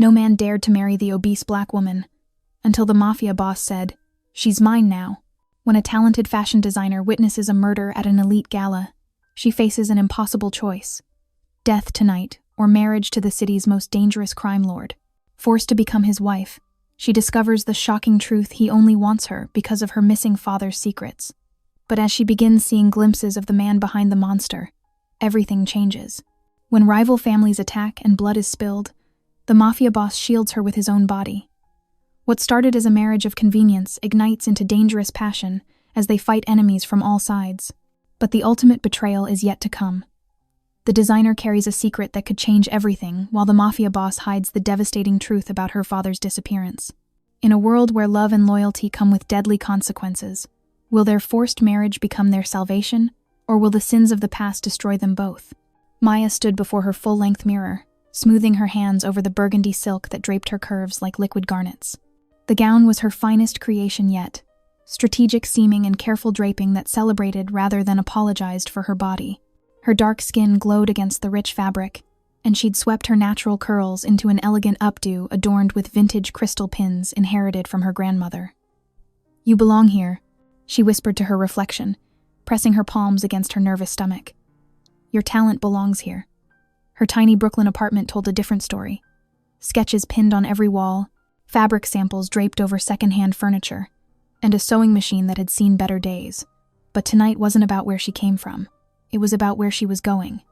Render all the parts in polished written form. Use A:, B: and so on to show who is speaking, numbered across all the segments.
A: No man dared to marry the obese black woman, until the Mafia boss said, "She's mine now." When a talented fashion designer witnesses a murder at an elite gala, she faces an impossible choice: death tonight or marriage to the city's most dangerous crime lord. Forced to become his wife, she discovers the shocking truth: he only wants her because of her missing father's secrets. But as she begins seeing glimpses of the man behind the monster, everything changes. When rival families attack and blood is spilled, the Mafia boss shields her with his own body. What started as a marriage of convenience ignites into dangerous passion as they fight enemies from all sides. But the ultimate betrayal is yet to come. The designer carries a secret that could change everything, while the Mafia boss hides the devastating truth about her father's disappearance. In a world where love and loyalty come with deadly consequences, will their forced marriage become their salvation, or will the sins of the past destroy them both? Maya stood before her full-length mirror, smoothing her hands over the burgundy silk that draped her curves like liquid garnets. The gown was her finest creation yet, strategic seaming and careful draping that celebrated rather than apologized for her body. Her dark skin glowed against the rich fabric, and she'd swept her natural curls into an elegant updo adorned with vintage crystal pins inherited from her grandmother. "You belong here," she whispered to her reflection, pressing her palms against her nervous stomach. "Your talent belongs here." Her tiny Brooklyn apartment told a different story. Sketches pinned on every wall, fabric samples draped over secondhand furniture, and a sewing machine that had seen better days. But tonight wasn't about where she came from. It was about where she was going.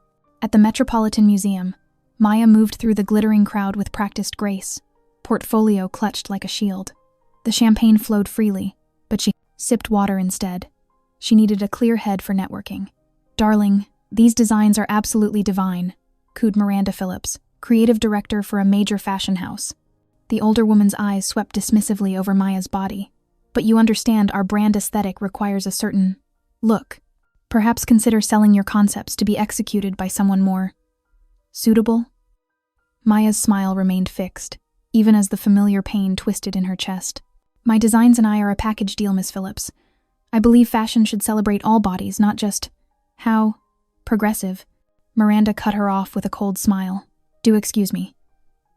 A: At the Metropolitan Museum, Maya moved through the glittering crowd with practiced grace, portfolio clutched like a shield. The champagne flowed freely, but she sipped water instead. She needed a clear head for networking. "Darling, these designs are absolutely divine," cooed Miranda Phillips, creative director for a major fashion house. The older woman's eyes swept dismissively over Maya's body. "But you understand our brand aesthetic requires a certain look. Perhaps consider selling your concepts to be executed by someone more suitable?" Maya's smile remained fixed, even as the familiar pain twisted in her chest. "My designs and I are a package deal, Miss Phillips. I believe fashion should celebrate all bodies, not just how progressive." Miranda cut her off with a cold smile. "Do excuse me."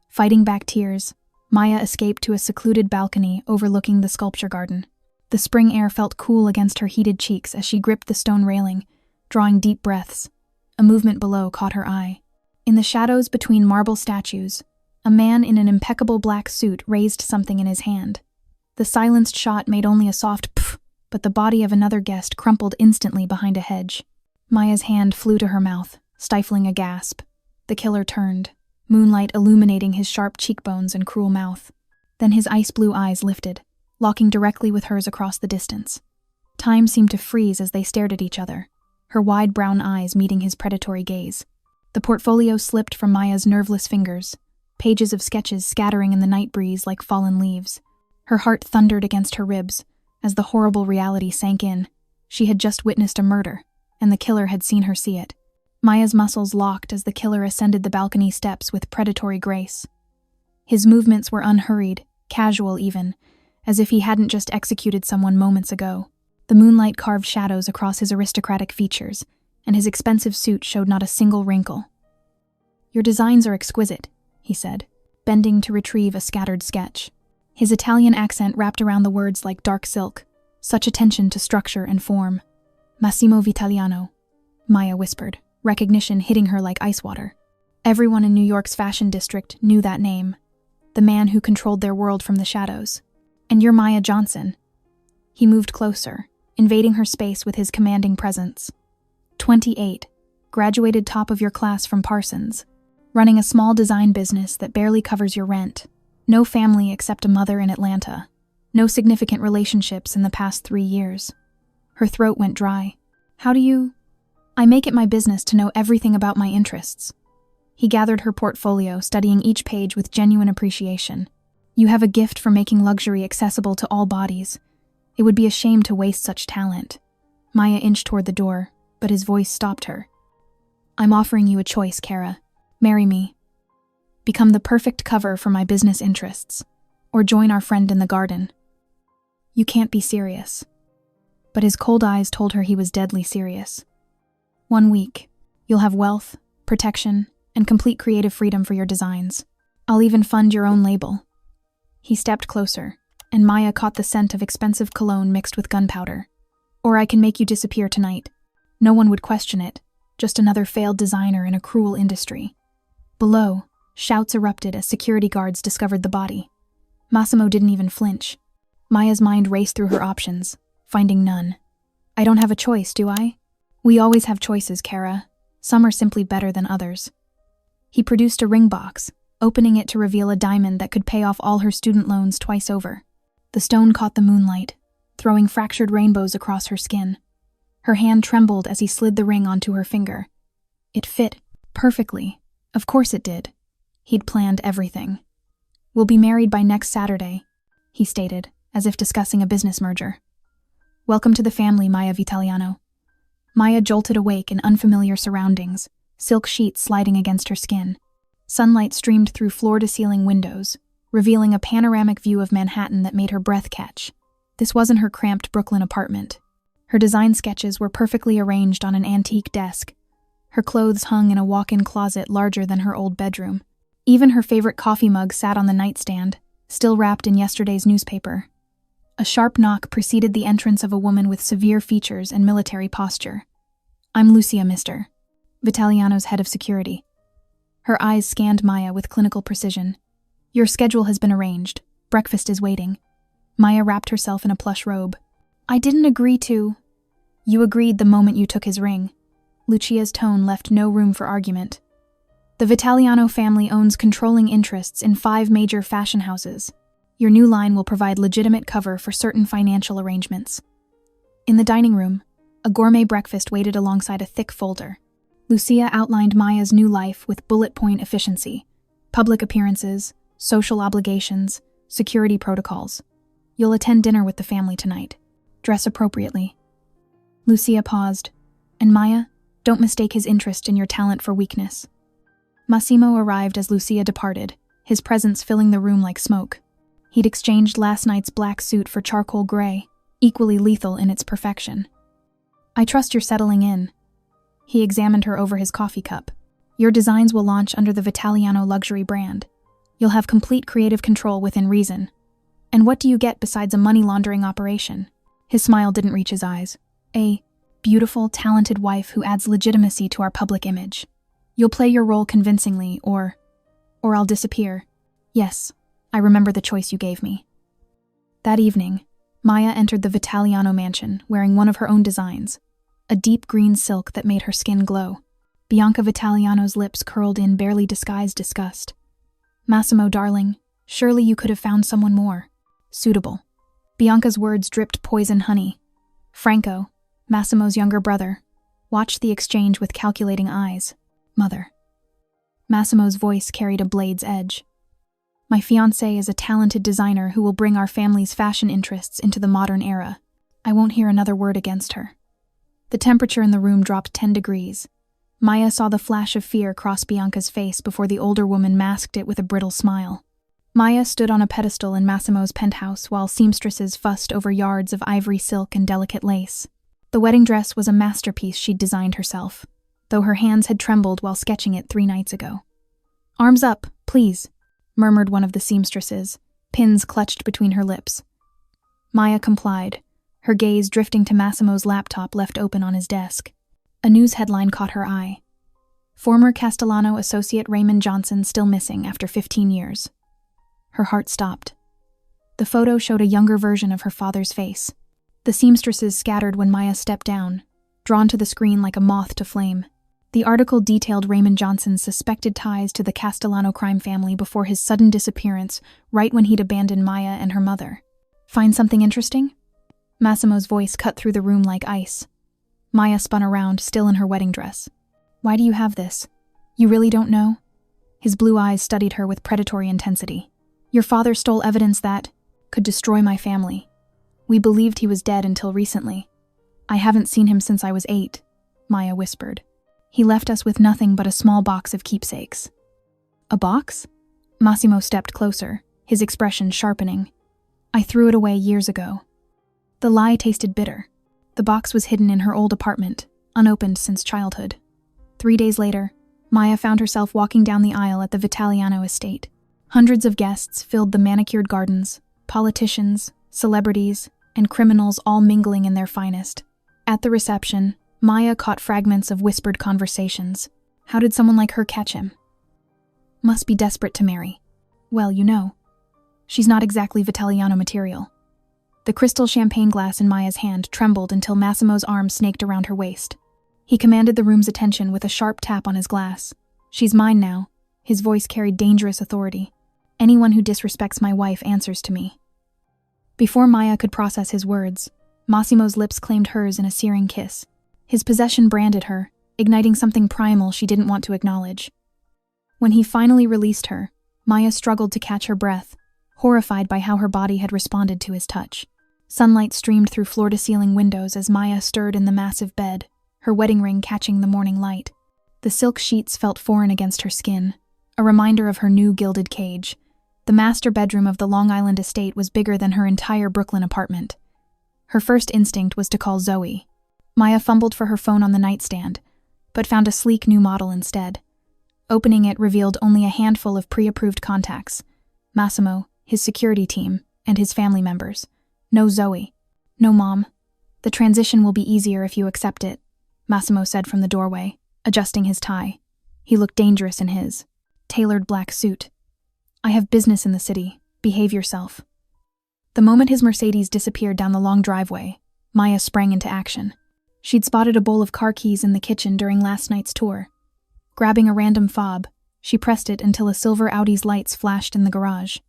A: Fighting back tears, Maya escaped to a secluded balcony overlooking the sculpture garden. The spring air felt cool against her heated cheeks as she gripped the stone railing, drawing deep breaths. A movement below caught her eye. In the shadows between marble statues, a man in an impeccable black suit raised something in his hand. The silenced shot made only a soft pff, but the body of another guest crumpled instantly behind a hedge. Maya's hand flew to her mouth, stifling a gasp. The killer turned, moonlight illuminating his sharp cheekbones and cruel mouth. Then his ice-blue eyes lifted, locking directly with hers across the distance. Time seemed to freeze as they stared at each other, her wide brown eyes meeting his predatory gaze. The portfolio slipped from Maya's nerveless fingers, pages of sketches scattering in the night breeze like fallen leaves. Her heart thundered against her ribs as the horrible reality sank in. She had just witnessed a murder, and the killer had seen her see it. Maya's muscles locked as the killer ascended the balcony steps with predatory grace. His movements were unhurried, casual even, as if he hadn't just executed someone moments ago. The moonlight carved shadows across his aristocratic features, and his expensive suit showed not a single wrinkle. "Your designs are exquisite," he said, bending to retrieve a scattered sketch. His Italian accent wrapped around the words like dark silk, such attention to structure and form. "Massimo Vitaliano," Maya whispered, recognition hitting her like ice water. Everyone in New York's fashion district knew that name, the man who controlled their world from the shadows. "And you're Maya Johnson." He moved closer, invading her space with his commanding presence. 28, graduated top of your class from Parsons, running a small design business that barely covers your rent. No family except a mother in Atlanta. No significant relationships in the past 3 years. Her throat went dry. "How do you—" "I make it my business to know everything about my interests." He gathered her portfolio, studying each page with genuine appreciation. "You have a gift for making luxury accessible to all bodies. It would be a shame to waste such talent." Maya inched toward the door, but his voice stopped her. "I'm offering you a choice, Kara. Marry me. Become the perfect cover for my business interests, or join our friend in the garden." "You can't be serious." But his cold eyes told her he was deadly serious. 1 week. You'll have wealth, protection, and complete creative freedom for your designs. I'll even fund your own label." He stepped closer, and Maya caught the scent of expensive cologne mixed with gunpowder. "Or I can make you disappear tonight. No one would question it, just another failed designer in a cruel industry." Below, shouts erupted as security guards discovered the body. Massimo didn't even flinch. Maya's mind raced through her options, finding none. "I don't have a choice, do I?" "We always have choices, Kara. Some are simply better than others." He produced a ring box, opening it to reveal a diamond that could pay off all her student loans twice over. The stone caught the moonlight, throwing fractured rainbows across her skin. Her hand trembled as he slid the ring onto her finger. It fit perfectly. Of course it did. He'd planned everything. "We'll be married by next Saturday," he stated, as if discussing a business merger. "Welcome to the family, Maya Vitaliano." Maya jolted awake in unfamiliar surroundings, silk sheets sliding against her skin. Sunlight streamed through floor-to-ceiling windows, revealing a panoramic view of Manhattan that made her breath catch. This wasn't her cramped Brooklyn apartment. Her design sketches were perfectly arranged on an antique desk. Her clothes hung in a walk-in closet larger than her old bedroom. Even her favorite coffee mug sat on the nightstand, still wrapped in yesterday's newspaper. A sharp knock preceded the entrance of a woman with severe features and military posture. "I'm Lucia, Mr. Vitaliano's head of security." Her eyes scanned Maya with clinical precision. "Your schedule has been arranged. Breakfast is waiting." Maya wrapped herself in a plush robe. "I didn't agree to." "You agreed the moment you took his ring." Lucia's tone left no room for argument. "The Vitaliano family owns controlling interests in 5 major fashion houses. Your new line will provide legitimate cover for certain financial arrangements." In the dining room, a gourmet breakfast waited alongside a thick folder. Lucia outlined Maya's new life with bullet-point efficiency: public appearances, social obligations, security protocols. "You'll attend dinner with the family tonight. Dress appropriately." Lucia paused. "And Maya, don't mistake his interest in your talent for weakness." Massimo arrived as Lucia departed, his presence filling the room like smoke. He'd exchanged last night's black suit for charcoal gray, equally lethal in its perfection. "I trust you're settling in." He examined her over his coffee cup. "Your designs will launch under the Vitaliano luxury brand. You'll have complete creative control within reason. And what do you get besides a money laundering operation?" His smile didn't reach his eyes. "A beautiful, talented wife who adds legitimacy to our public image. You'll play your role convincingly, or I'll disappear. Yes, I remember the choice you gave me." That evening, Maya entered the Vitaliano mansion wearing one of her own designs, a deep green silk that made her skin glow. Bianca Vitaliano's lips curled in barely disguised disgust. "Massimo, darling, surely you could have found someone more suitable." Bianca's words dripped poison honey. Franco, Massimo's younger brother, watched the exchange with calculating eyes. "Mother." Massimo's voice carried a blade's edge. "My fiancé is a talented designer who will bring our family's fashion interests into the modern era. I won't hear another word against her." The temperature in the room dropped 10 degrees. Maya saw the flash of fear cross Bianca's face before the older woman masked it with a brittle smile. Maya stood on a pedestal in Massimo's penthouse while seamstresses fussed over yards of ivory silk and delicate lace. The wedding dress was a masterpiece she'd designed herself, though her hands had trembled while sketching it 3 nights ago. "Arms up, please," murmured one of the seamstresses, pins clutched between her lips. Maya complied, her gaze drifting to Massimo's laptop left open on his desk. A news headline caught her eye. "Former Castellano associate Raymond Johnson still missing after 15 years. Her heart stopped. The photo showed a younger version of her father's face. The seamstresses scattered when Maya stepped down, drawn to the screen like a moth to flame. The article detailed Raymond Johnson's suspected ties to the Castellano crime family before his sudden disappearance, right when he'd abandoned Maya and her mother. "Find something interesting?" Massimo's voice cut through the room like ice. Maya spun around, still in her wedding dress. "Why do you have this? You really don't know?" His blue eyes studied her with predatory intensity. "Your father stole evidence that could destroy my family. We believed he was dead until recently. I haven't seen him since I was 8, Maya whispered. "He left us with nothing but a small box of keepsakes." "A box?" Massimo stepped closer, his expression sharpening. "I threw it away years ago." The lie tasted bitter. The box was hidden in her old apartment, unopened since childhood. 3 days later, Maya found herself walking down the aisle at the Vitaliano estate. Hundreds of guests filled the manicured gardens, politicians, celebrities, and criminals all mingling in their finest. At the reception, Maya caught fragments of whispered conversations. How did someone like her catch him? Must be desperate to marry. Well, you know, she's not exactly Vitaliano material. The crystal champagne glass in Maya's hand trembled until Massimo's arm snaked around her waist. He commanded the room's attention with a sharp tap on his glass. She's mine now. His voice carried dangerous authority. Anyone who disrespects my wife answers to me. Before Maya could process his words, Massimo's lips claimed hers in a searing kiss. His possession branded her, igniting something primal she didn't want to acknowledge. When he finally released her, Maya struggled to catch her breath, horrified by how her body had responded to his touch. Sunlight streamed through floor-to-ceiling windows as Maya stirred in the massive bed, her wedding ring catching the morning light. The silk sheets felt foreign against her skin, a reminder of her new gilded cage. The master bedroom of the Long Island estate was bigger than her entire Brooklyn apartment. Her first instinct was to call Zoe. Maya fumbled for her phone on the nightstand, but found a sleek new model instead. Opening it revealed only a handful of pre-approved contacts: Massimo, his security team, and his family members. No Zoe. No Mom. The transition will be easier if you accept it, Massimo said from the doorway, adjusting his tie. He looked dangerous in his tailored black suit. I have business in the city. Behave yourself. The moment his Mercedes disappeared down the long driveway, Maya sprang into action. She'd spotted a bowl of car keys in the kitchen during last night's tour. Grabbing a random fob, she pressed it until a silver Audi's lights flashed in the garage.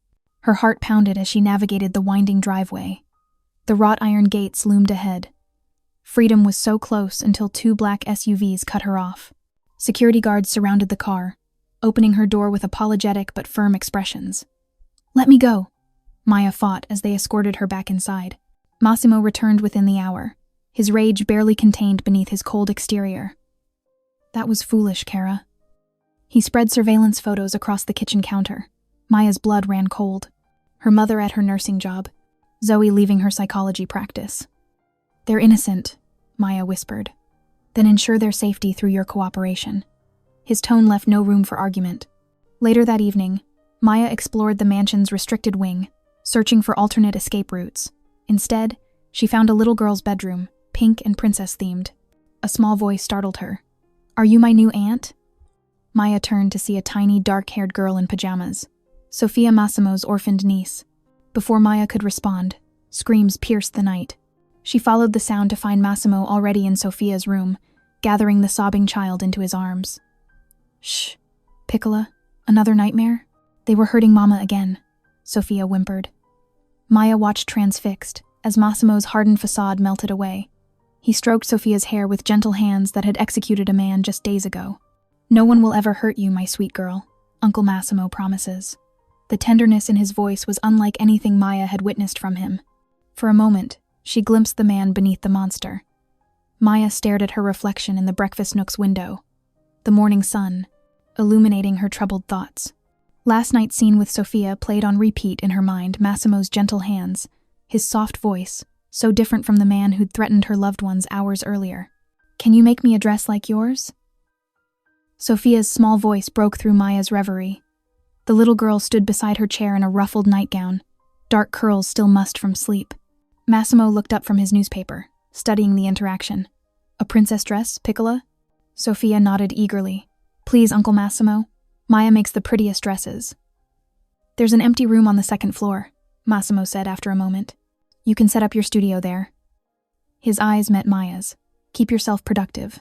A: Her heart pounded as she navigated the winding driveway. The wrought iron gates loomed ahead. Freedom was so close until two black SUVs cut her off. Security guards surrounded the car, opening her door with apologetic but firm expressions. Let me go, Maya fought as they escorted her back inside. Massimo returned within the hour, his rage barely contained beneath his cold exterior. That was foolish, Kara. He spread surveillance photos across the kitchen counter. Maya's blood ran cold. Her mother at her nursing job, Zoe leaving her psychology practice. They're innocent, Maya whispered. Then ensure their safety through your cooperation. His tone left no room for argument. Later that evening, Maya explored the mansion's restricted wing, searching for alternate escape routes. Instead, she found a little girl's bedroom, pink and princess-themed. A small voice startled her. Are you my new aunt? Maya turned to see a tiny, dark-haired girl in pajamas. Sofia Massimo's orphaned niece. Before Maya could respond, screams pierced the night. She followed the sound to find Massimo already in Sofia's room, gathering the sobbing child into his arms. Shh, Piccola, another nightmare? They were hurting Mama again, Sofia whimpered. Maya watched transfixed as Massimo's hardened facade melted away. He stroked Sofia's hair with gentle hands that had executed a man just days ago. No one will ever hurt you, my sweet girl, Uncle Massimo promises. The tenderness in his voice was unlike anything Maya had witnessed from him. For a moment, she glimpsed the man beneath the monster. Maya stared at her reflection in the breakfast nook's window, the morning sun, illuminating her troubled thoughts. Last night's scene with Sofia played on repeat in her mind, Massimo's gentle hands, his soft voice, so different from the man who'd threatened her loved ones hours earlier. Can you make me a dress like yours? Sofia's small voice broke through Maya's reverie. The little girl stood beside her chair in a ruffled nightgown, dark curls still mussed from sleep. Massimo looked up from his newspaper, studying the interaction. A princess dress, Piccola? Sofia nodded eagerly. Please, Uncle Massimo. Maya makes the prettiest dresses. There's an empty room on the second floor, Massimo said after a moment. You can set up your studio there. His eyes met Maya's. Keep yourself productive.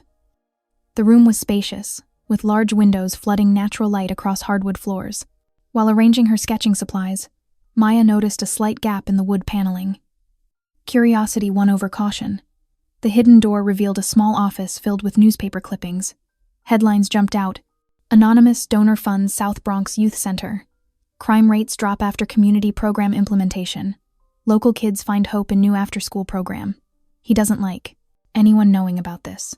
A: The room was spacious, with large windows flooding natural light across hardwood floors. While arranging her sketching supplies, Maya noticed a slight gap in the wood paneling. Curiosity won over caution. The hidden door revealed a small office filled with newspaper clippings. Headlines jumped out. Anonymous donor funds South Bronx Youth Center. Crime rates drop after community program implementation. Local kids find hope in new after-school program. He doesn't like anyone knowing about this.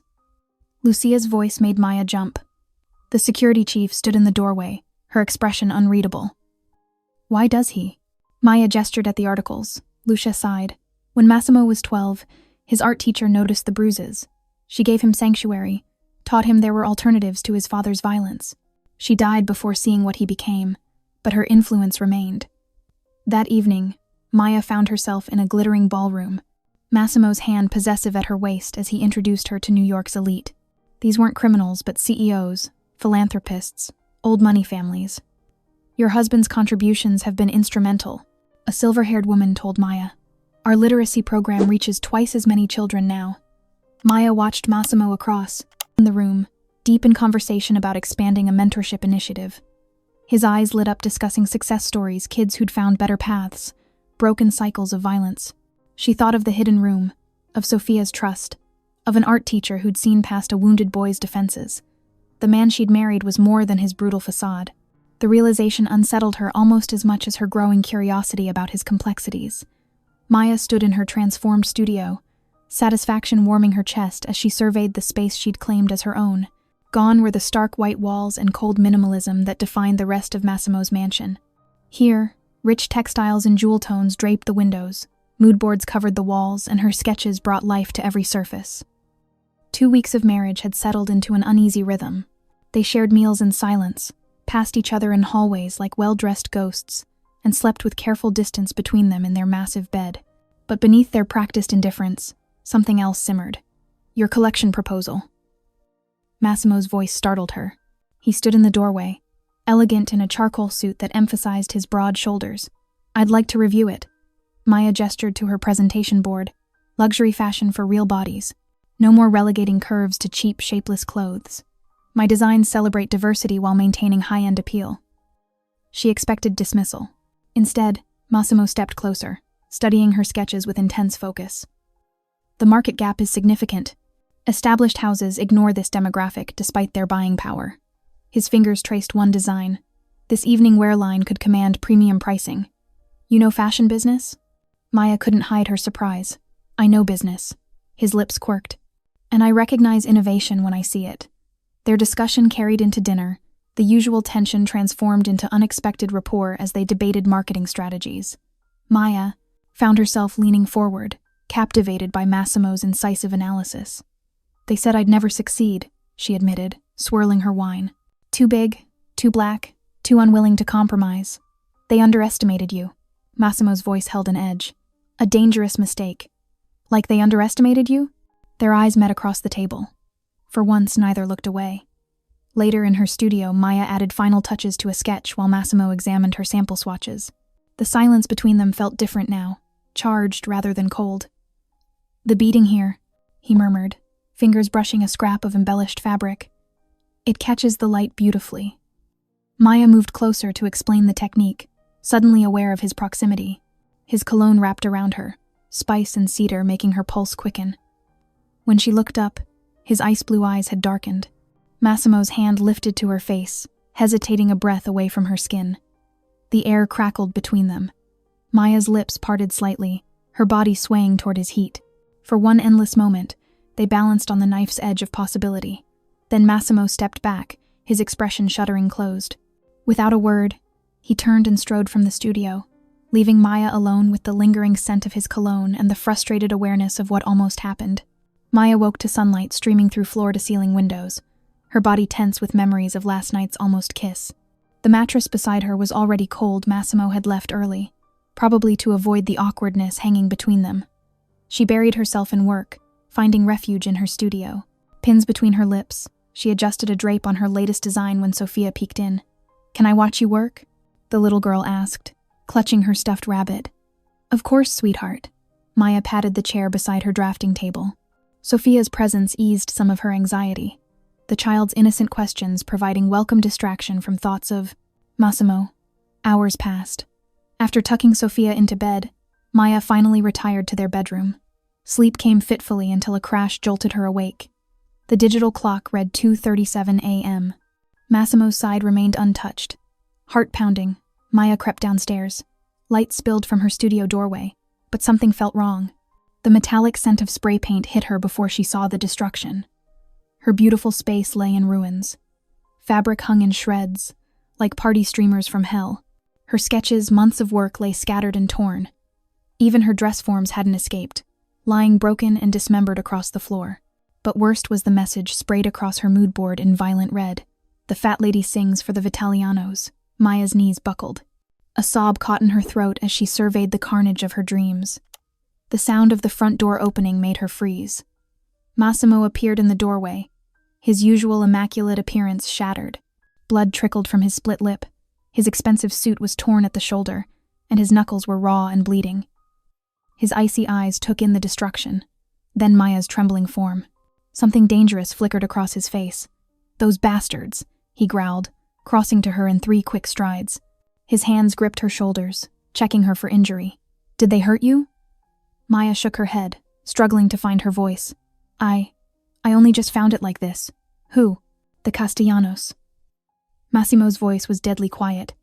A: Lucia's voice made Maya jump. The security chief stood in the doorway, her expression unreadable. Why does he? Maya gestured at the articles. Lucia sighed. When Massimo was 12, his art teacher noticed the bruises. She gave him sanctuary, taught him there were alternatives to his father's violence. She died before seeing what he became, but her influence remained. That evening, Maya found herself in a glittering ballroom, Massimo's hand possessive at her waist as he introduced her to New York's elite. These weren't criminals, but CEOs, philanthropists, old money families. "Your husband's contributions have been instrumental," a silver-haired woman told Maya. "Our literacy program reaches twice as many children now." Maya watched Massimo across the room, deep in conversation about expanding a mentorship initiative. His eyes lit up discussing success stories, kids who'd found better paths, broken cycles of violence. She thought of the hidden room, of Sophia's trust, of an art teacher who'd seen past a wounded boy's defenses. The man she'd married was more than his brutal facade. The realization unsettled her almost as much as her growing curiosity about his complexities. Maya stood in her transformed studio, satisfaction warming her chest as she surveyed the space she'd claimed as her own. Gone were the stark white walls and cold minimalism that defined the rest of Massimo's mansion. Here, rich textiles and jewel tones draped the windows, mood boards covered the walls, and her sketches brought life to every surface. 2 weeks of marriage had settled into an uneasy rhythm. They shared meals in silence, passed each other in hallways like well-dressed ghosts, and slept with careful distance between them in their massive bed. But beneath their practiced indifference, something else simmered. "Your collection proposal." Massimo's voice startled her. He stood in the doorway, elegant in a charcoal suit that emphasized his broad shoulders. "I'd like to review it." Maya gestured to her presentation board. "Luxury fashion for real bodies. No more relegating curves to cheap, shapeless clothes. My designs celebrate diversity while maintaining high-end appeal." She expected dismissal. Instead, Massimo stepped closer, studying her sketches with intense focus. "The market gap is significant. Established houses ignore this demographic despite their buying power." His fingers traced one design. "This evening wear line could command premium pricing." "You know fashion business?" Maya couldn't hide her surprise. "I know business." His lips quirked. "And I recognize innovation when I see it." Their discussion carried into dinner, the usual tension transformed into unexpected rapport as they debated marketing strategies. Maya found herself leaning forward, captivated by Massimo's incisive analysis. "They said I'd never succeed," she admitted, swirling her wine. "Too big, too black, too unwilling to compromise. They underestimated you." Massimo's voice held an edge. "A dangerous mistake." "Like they underestimated you?" Their eyes met across the table. For once, neither looked away. Later in her studio, Maya added final touches to a sketch while Massimo examined her sample swatches. The silence between them felt different now, charged rather than cold. "The beading here," he murmured, fingers brushing a scrap of embellished fabric. "It catches the light beautifully." Maya moved closer to explain the technique, suddenly aware of his proximity. His cologne wrapped around her, spice and cedar making her pulse quicken. When she looked up, his ice-blue eyes had darkened. Massimo's hand lifted to her face, hesitating a breath away from her skin. The air crackled between them. Maya's lips parted slightly, her body swaying toward his heat. For one endless moment, they balanced on the knife's edge of possibility. Then Massimo stepped back, his expression shuddering closed. Without a word, he turned and strode from the studio, leaving Maya alone with the lingering scent of his cologne and the frustrated awareness of what almost happened. Maya woke to sunlight streaming through floor-to-ceiling windows, her body tense with memories of last night's almost kiss. The mattress beside her was already cold. Massimo had left early, probably to avoid the awkwardness hanging between them. She buried herself in work, finding refuge in her studio. Pins between her lips, she adjusted a drape on her latest design when Sophia peeked in. "Can I watch you work?" the little girl asked, clutching her stuffed rabbit. "Of course, sweetheart." Maya patted the chair beside her drafting table. Sophia's presence eased some of her anxiety, the child's innocent questions providing welcome distraction from thoughts of Massimo. Hours passed. After tucking Sophia into bed, Maya finally retired to their bedroom. Sleep came fitfully until a crash jolted her awake. The digital clock read 2:37 a.m. Massimo's side remained untouched. Heart pounding, Maya crept downstairs. Light spilled from her studio doorway, but something felt wrong. The metallic scent of spray paint hit her before she saw the destruction. Her beautiful space lay in ruins. Fabric hung in shreds, like party streamers from hell. Her sketches, months of work, lay scattered and torn. Even her dress forms hadn't escaped, lying broken and dismembered across the floor. But worst was the message sprayed across her mood board in violent red. "The fat lady sings for the Vitalianos. Maya's knees buckled. A sob caught in her throat as she surveyed the carnage of her dreams. The sound of the front door opening made her freeze. Massimo appeared in the doorway, his usual immaculate appearance shattered. Blood trickled from his split lip. His expensive suit was torn at the shoulder, and his knuckles were raw and bleeding. His icy eyes took in the destruction, then Maya's trembling form. Something dangerous flickered across his face. "Those bastards," he growled, crossing to her in 3 quick strides. His hands gripped her shoulders, checking her for injury. "Did they hurt you?" Maya shook her head, struggling to find her voice. I only just found it like this." "Who?" "The Castellanos." Massimo's voice was deadly quiet.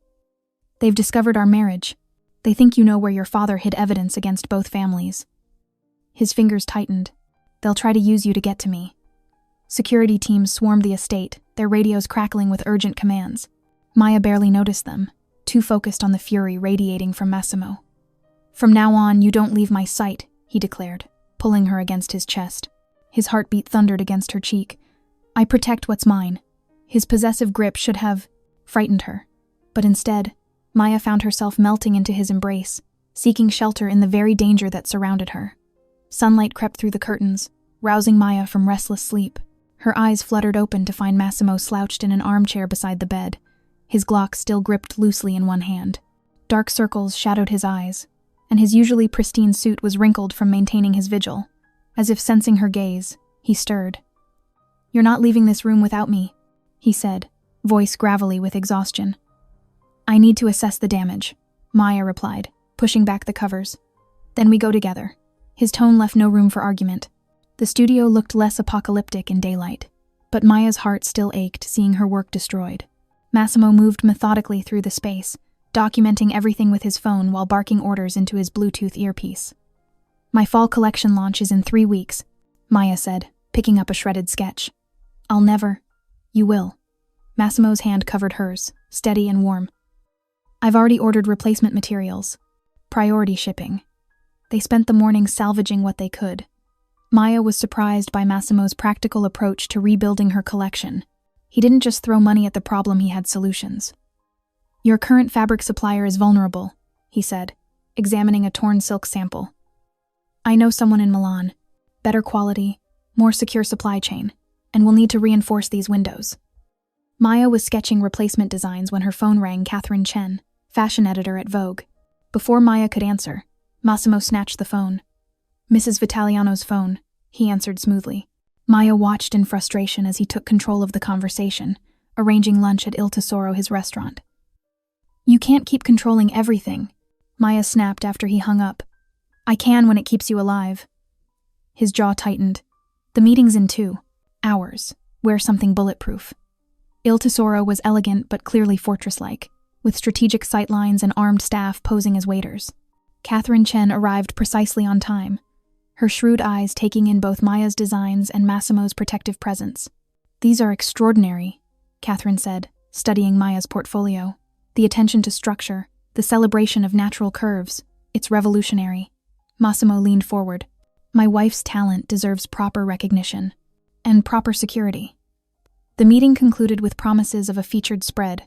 A: "They've discovered our marriage. They think you know where your father hid evidence against both families." His fingers tightened. "They'll try to use you to get to me." Security teams swarmed the estate, their radios crackling with urgent commands. Maya barely noticed them, too focused on the fury radiating from Massimo. "From now on, you don't leave my sight," he declared, pulling her against his chest. His heartbeat thundered against her cheek. "I protect what's mine." His possessive grip should have frightened her, but instead, Maya found herself melting into his embrace, seeking shelter in the very danger that surrounded her. Sunlight crept through the curtains, rousing Maya from restless sleep. Her eyes fluttered open to find Massimo slouched in an armchair beside the bed, his Glock still gripped loosely in one hand. Dark circles shadowed his eyes, and his usually pristine suit was wrinkled from maintaining his vigil. As if sensing her gaze, he stirred. "You're not leaving this room without me," he said, voice gravelly with exhaustion. "I need to assess the damage," Maya replied, pushing back the covers. "Then we go together." His tone left no room for argument. The studio looked less apocalyptic in daylight, but Maya's heart still ached seeing her work destroyed. Massimo moved methodically through the space, documenting everything with his phone while barking orders into his Bluetooth earpiece. "My fall collection launch is in 3 weeks, Maya said, picking up a shredded sketch. "I'll never—" "You will." Massimo's hand covered hers, steady and warm. "I've already ordered replacement materials. Priority shipping." They spent the morning salvaging what they could. Maya was surprised by Massimo's practical approach to rebuilding her collection. He didn't just throw money at the problem, he had solutions. "Your current fabric supplier is vulnerable," he said, examining a torn silk sample. "I know someone in Milan. Better quality, more secure supply chain, and we'll need to reinforce these windows." Maya was sketching replacement designs when her phone rang. Catherine Chen, fashion editor at Vogue. Before Maya could answer, Massimo snatched the phone. "Mrs. Vitaliano's phone," he answered smoothly. Maya watched in frustration as he took control of the conversation, arranging lunch at Il Tesoro, his restaurant. "You can't keep controlling everything," Maya snapped after he hung up. "I can when it keeps you alive." His jaw tightened. "The meeting's in 2 hours. Wear something bulletproof." Il Tesoro was elegant but clearly fortress-like, with strategic sightlines and armed staff posing as waiters. Catherine Chen arrived precisely on time, her shrewd eyes taking in both Maya's designs and Massimo's protective presence. "These are extraordinary," Catherine said, studying Maya's portfolio. "The attention to structure, the celebration of natural curves, it's revolutionary." Massimo leaned forward. "My wife's talent deserves proper recognition. And proper security." The meeting concluded with promises of a featured spread,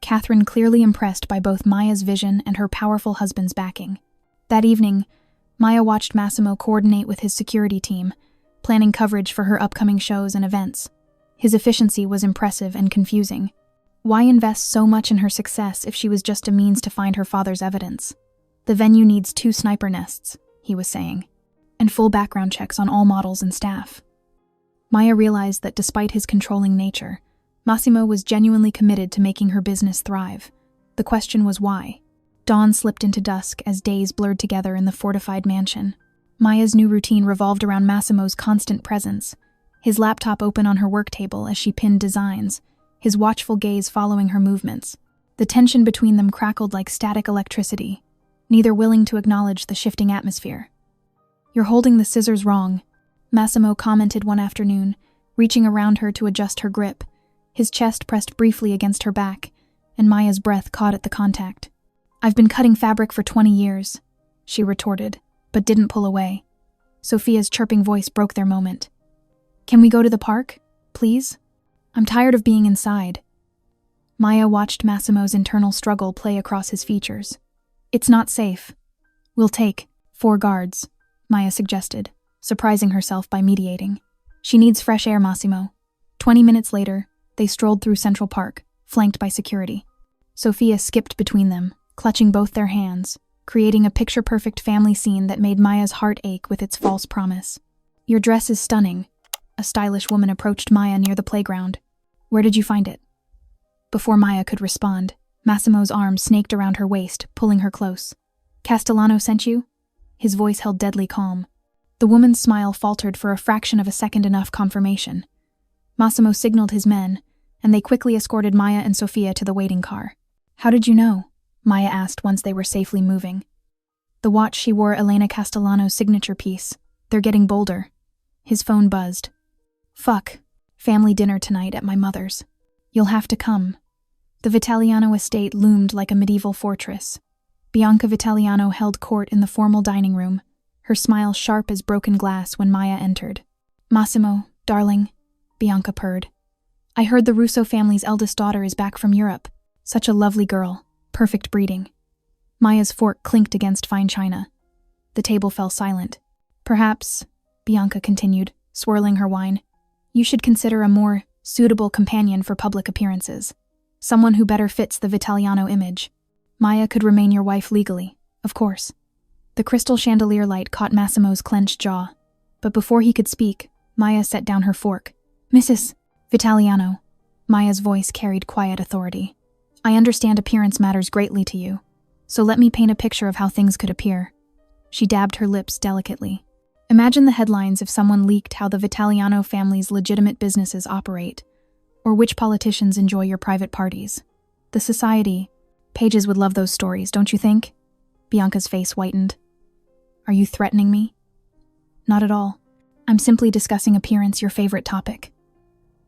A: Catherine clearly impressed by both Maya's vision and her powerful husband's backing. That evening, Maya watched Massimo coordinate with his security team, planning coverage for her upcoming shows and events. His efficiency was impressive and confusing. Why invest so much in her success if she was just a means to find her father's evidence? "The venue needs 2 sniper nests," he was saying, "and full background checks on all models and staff." Maya realized that despite his controlling nature, Massimo was genuinely committed to making her business thrive. The question was why. Dawn slipped into dusk as days blurred together in the fortified mansion. Maya's new routine revolved around Massimo's constant presence, his laptop open on her work table as she pinned designs, his watchful gaze following her movements. The tension between them crackled like static electricity, neither willing to acknowledge the shifting atmosphere. "You're holding the scissors wrong," Massimo commented one afternoon, reaching around her to adjust her grip. His chest pressed briefly against her back, and Maya's breath caught at the contact. "I've been cutting fabric for 20 years, she retorted, but didn't pull away. Sophia's chirping voice broke their moment. "Can we go to the park, please? I'm tired of being inside." Maya watched Massimo's internal struggle play across his features. It's not safe. We'll take 4 guards, Maya suggested, surprising herself by mediating. She needs fresh air, Massimo. 20 minutes later, they strolled through Central Park, flanked by security. Sophia skipped between them, clutching both their hands, creating a picture-perfect family scene that made Maya's heart ache with its false promise. Your dress is stunning. A stylish woman approached Maya near the playground. Where did you find it? Before Maya could respond, Massimo's arm snaked around her waist, pulling her close. Castellano sent you? His voice held deadly calm. The woman's smile faltered for a fraction of a second, enough confirmation. Massimo signaled his men, and they quickly escorted Maya and Sophia to the waiting car. How did you know? Maya asked once they were safely moving. The watch she wore Elena Castellano's signature piece. They're getting bolder. His phone buzzed. Fuck. Family dinner tonight at my mother's. You'll have to come. The Vitaliano estate loomed like a medieval fortress. Bianca Vitaliano held court in the formal dining room, her smile sharp as broken glass when Maya entered. Massimo, darling, Bianca purred. I heard the Russo family's eldest daughter is back from Europe. Such a lovely girl. Perfect breeding. Maya's fork clinked against fine china. The table fell silent. Perhaps, Bianca continued, swirling her wine, you should consider a more suitable companion for public appearances. Someone who better fits the Vitaliano image. Maya could remain your wife legally, of course. The crystal chandelier light caught Massimo's clenched jaw. But before he could speak, Maya set down her fork. Mrs. Vitaliano. Maya's voice carried quiet authority. I understand appearance matters greatly to you, so let me paint a picture of how things could appear. She dabbed her lips delicately. Imagine the headlines if someone leaked how the Vitaliano family's legitimate businesses operate, or which politicians enjoy your private parties. The society pages would love those stories, don't you think? Bianca's face whitened. Are you threatening me? Not at all. I'm simply discussing appearance, your favorite topic.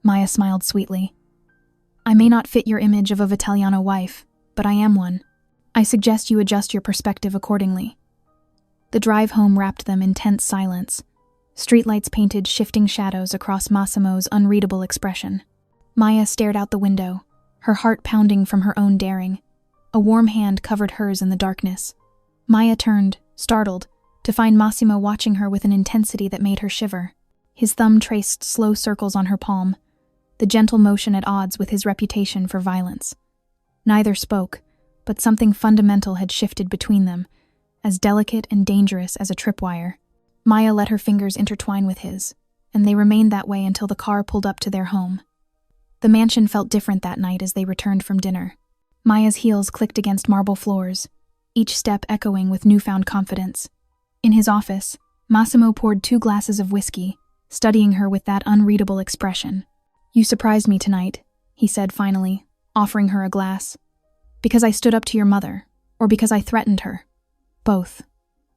A: Maya smiled sweetly. I may not fit your image of a Vitaliano wife, but I am one. I suggest you adjust your perspective accordingly. The drive home wrapped them in tense silence. Streetlights painted shifting shadows across Massimo's unreadable expression. Maya stared out the window, her heart pounding from her own daring. A warm hand covered hers in the darkness. Maya turned, startled, to find Massimo watching her with an intensity that made her shiver. His thumb traced slow circles on her palm, the gentle motion at odds with his reputation for violence. Neither spoke, but something fundamental had shifted between them, as delicate and dangerous as a tripwire. Maya let her fingers intertwine with his, and they remained that way until the car pulled up to their home. The mansion felt different that night as they returned from dinner. Maya's heels clicked against marble floors, each step echoing with newfound confidence. In his office, Massimo poured 2 glasses of whiskey, studying her with that unreadable expression. You surprised me tonight, he said finally, offering her a glass. Because I stood up to your mother, or because I threatened her? Both.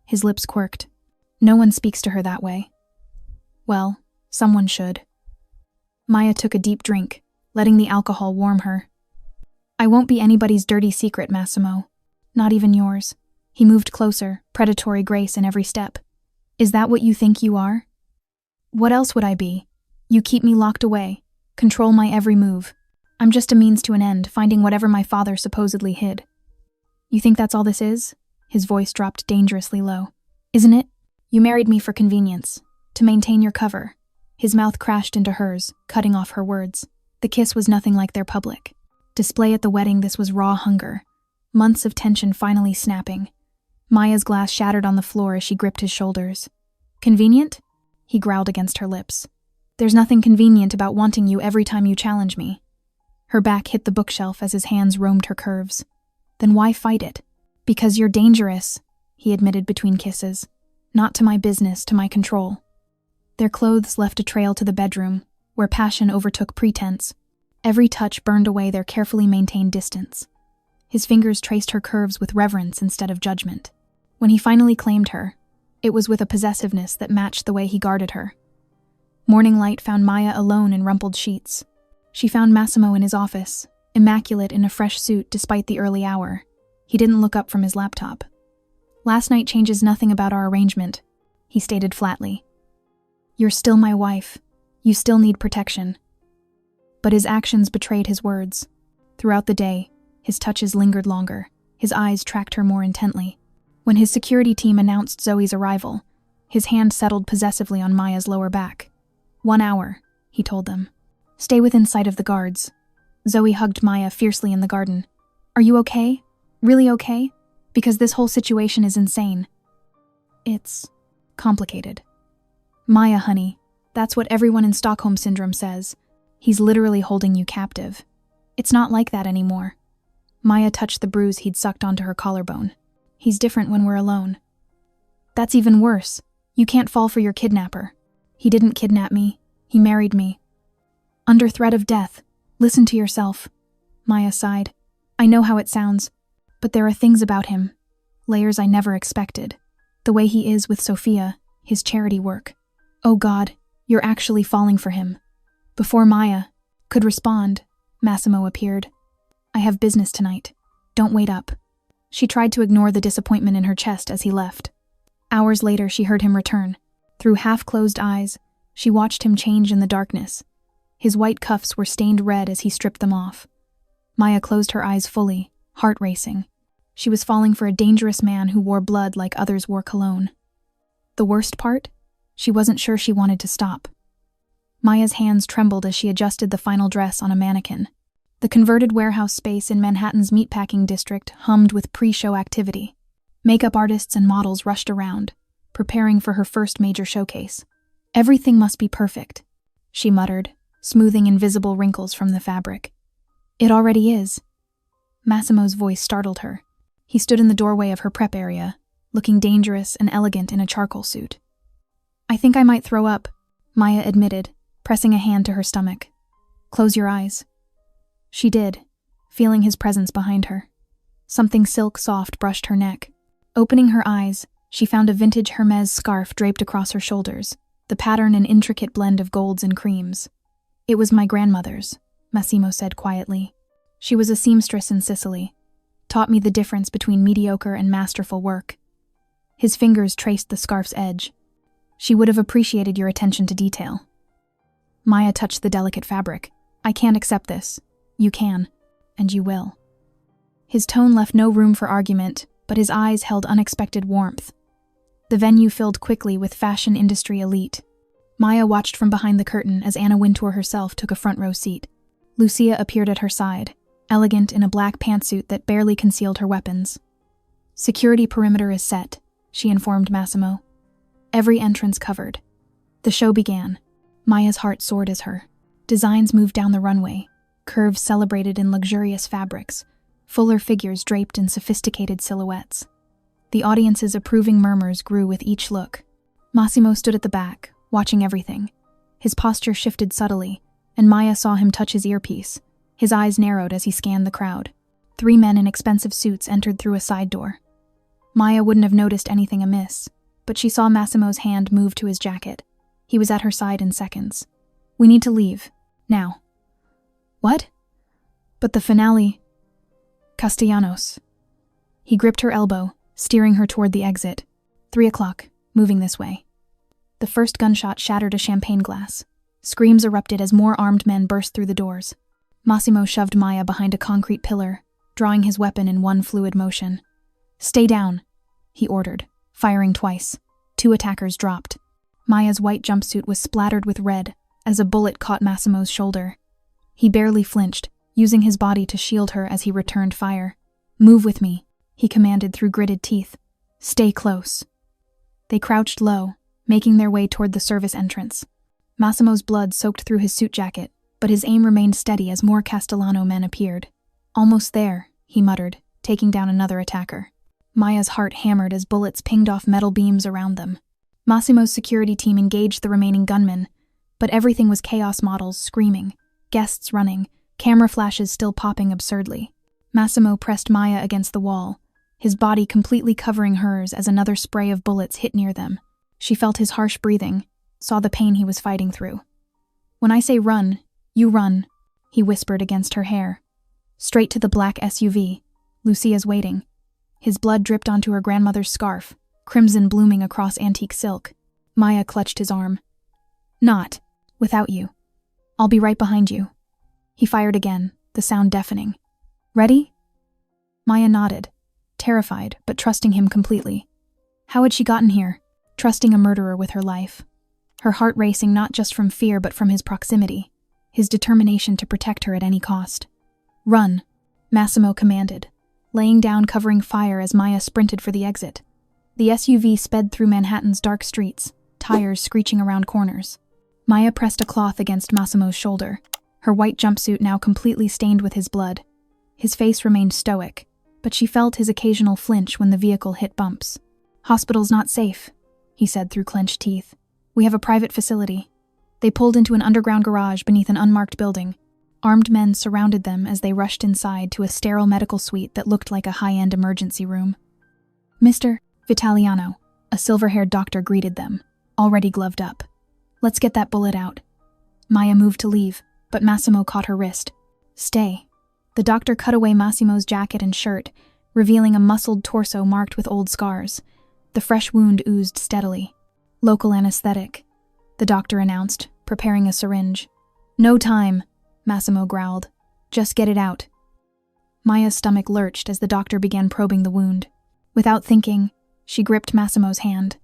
A: His lips quirked. No one speaks to her that way. Well, someone should. Maya took a deep drink, letting the alcohol warm her. I won't be anybody's dirty secret, Massimo. Not even yours. He moved closer, predatory grace in every step. Is that what you think you are? What else would I be? You keep me locked away, control my every move. I'm just a means to an end, finding whatever my father supposedly hid. You think that's all this is? His voice dropped dangerously low. Isn't it? You married me for convenience, to maintain your cover. His mouth crashed into hers, cutting off her words. The kiss was nothing like their public display at the wedding. This was raw hunger. Months of tension finally snapping. Maya's glass shattered on the floor as she gripped his shoulders. Convenient? He growled against her lips. There's nothing convenient about wanting you every time you challenge me. Her back hit the bookshelf as his hands roamed her curves. Then why fight it? Because you're dangerous, he admitted between kisses. Not to my business, to my control. Their clothes left a trail to the bedroom, where passion overtook pretense. Every touch burned away their carefully maintained distance. His fingers traced her curves with reverence instead of judgment. When he finally claimed her, it was with a possessiveness that matched the way he guarded her. Morning light found Maya alone in rumpled sheets. She found Massimo in his office, immaculate in a fresh suit despite the early hour. He didn't look up from his laptop. Last night changes nothing about our arrangement, he stated flatly. You're still my wife. You still need protection. But his actions betrayed his words. Throughout the day, his touches lingered longer. His eyes tracked her more intently. When his security team announced Zoe's arrival, his hand settled possessively on Maya's lower back. 1 hour, he told them. Stay within sight of the guards. Zoe hugged Maya fiercely in the garden. Are you okay? Really okay? Because this whole situation is insane. It's complicated. Maya, honey, that's what everyone in Stockholm Syndrome says. He's literally holding you captive. It's not like that anymore. Maya touched the bruise he'd sucked onto her collarbone. He's different when we're alone. That's even worse. You can't fall for your kidnapper. He didn't kidnap me. He married me. Under threat of death. Listen to yourself. Maya sighed. I know how it sounds, but there are things about him. Layers I never expected. The way he is with Sophia, his charity work. Oh God, you're actually falling for him. Before Maya could respond, Massimo appeared. I have business tonight. Don't wait up. She tried to ignore the disappointment in her chest as he left. Hours later, she heard him return. Through half-closed eyes, she watched him change in the darkness. His white cuffs were stained red as he stripped them off. Maya closed her eyes fully, heart racing. She was falling for a dangerous man who wore blood like others wore cologne. The worst part? She wasn't sure she wanted to stop. Maya's hands trembled as she adjusted the final dress on a mannequin. The converted warehouse space in Manhattan's meatpacking district hummed with pre-show activity. Makeup artists and models rushed around, preparing for her first major showcase. Everything must be perfect, she muttered, smoothing invisible wrinkles from the fabric. It already is. Massimo's voice startled her. He stood in the doorway of her prep area, looking dangerous and elegant in a charcoal suit. I think I might throw up, Maya admitted, pressing a hand to her stomach. Close your eyes. She did, feeling his presence behind her. Something silk soft brushed her neck. Opening her eyes, she found a vintage Hermes scarf draped across her shoulders, the pattern an intricate blend of golds and creams. It was my grandmother's, Massimo said quietly. She was a seamstress in Sicily, taught me the difference between mediocre and masterful work. His fingers traced the scarf's edge. She would have appreciated your attention to detail. Maya touched the delicate fabric. I can't accept this. You can, and you will. His tone left no room for argument, but his eyes held unexpected warmth. The venue filled quickly with fashion industry elite. Maya watched from behind the curtain as Anna Wintour herself took a front row seat. Lucia appeared at her side, elegant in a black pantsuit that barely concealed her weapons. Security perimeter is set, she informed Massimo. Every entrance covered. The show began. Maya's heart soared as her designs moved down the runway, curves celebrated in luxurious fabrics, fuller figures draped in sophisticated silhouettes. The audience's approving murmurs grew with each look. Massimo stood at the back, watching everything. His posture shifted subtly, and Maya saw him touch his earpiece. His eyes narrowed as he scanned the crowd. 3 men in expensive suits entered through a side door. Maya wouldn't have noticed anything amiss, but she saw Massimo's hand move to his jacket. He was at her side in seconds. We need to leave. Now. What? But the finale. Castellanos. He gripped her elbow, steering her toward the exit. 3 o'clock, moving this way. The first gunshot shattered a champagne glass. Screams erupted as more armed men burst through the doors. Massimo shoved Maya behind a concrete pillar, drawing his weapon in one fluid motion. Stay down, he ordered, firing twice. 2 attackers dropped. Maya's white jumpsuit was splattered with red as a bullet caught Massimo's shoulder. He barely flinched, using his body to shield her as he returned fire. Move with me, he commanded through gritted teeth. Stay close. They crouched low, making their way toward the service entrance. Massimo's blood soaked through his suit jacket, but his aim remained steady as more Castellano men appeared. Almost there, he muttered, taking down another attacker. Maya's heart hammered as bullets pinged off metal beams around them. Massimo's security team engaged the remaining gunmen, but everything was chaos models screaming, guests running, camera flashes still popping absurdly. Massimo pressed Maya against the wall, his body completely covering hers as another spray of bullets hit near them. She felt his harsh breathing, saw the pain he was fighting through. When I say run, you run, he whispered against her hair. Straight to the black SUV. Lucia's waiting. His blood dripped onto her grandmother's scarf, crimson blooming across antique silk. Maya clutched his arm. Not without you. I'll be right behind you. He fired again, the sound deafening. Ready? Maya nodded, terrified but trusting him completely. How had she gotten here? Trusting a murderer with her life. Her heart racing not just from fear but from his proximity, his determination to protect her at any cost. Run, Massimo commanded, laying down covering fire as Maya sprinted for the exit. The SUV sped through Manhattan's dark streets, tires screeching around corners. Maya pressed a cloth against Massimo's shoulder, her white jumpsuit now completely stained with his blood. His face remained stoic, but she felt his occasional flinch when the vehicle hit bumps. "Hospital's not safe," he said through clenched teeth. "We have a private facility." They pulled into an underground garage beneath an unmarked building. Armed men surrounded them as they rushed inside to a sterile medical suite that looked like a high-end emergency room. "Mr. Vitaliano," a silver-haired doctor greeted them, already gloved up. "Let's get that bullet out." Maya moved to leave, but Massimo caught her wrist. "Stay." The doctor cut away Massimo's jacket and shirt, revealing a muscled torso marked with old scars. The fresh wound oozed steadily. "Local anesthetic," the doctor announced, preparing a syringe. "No time," Massimo growled. "Just get it out." Maya's stomach lurched as the doctor began probing the wound. Without thinking, she gripped Massimo's hand.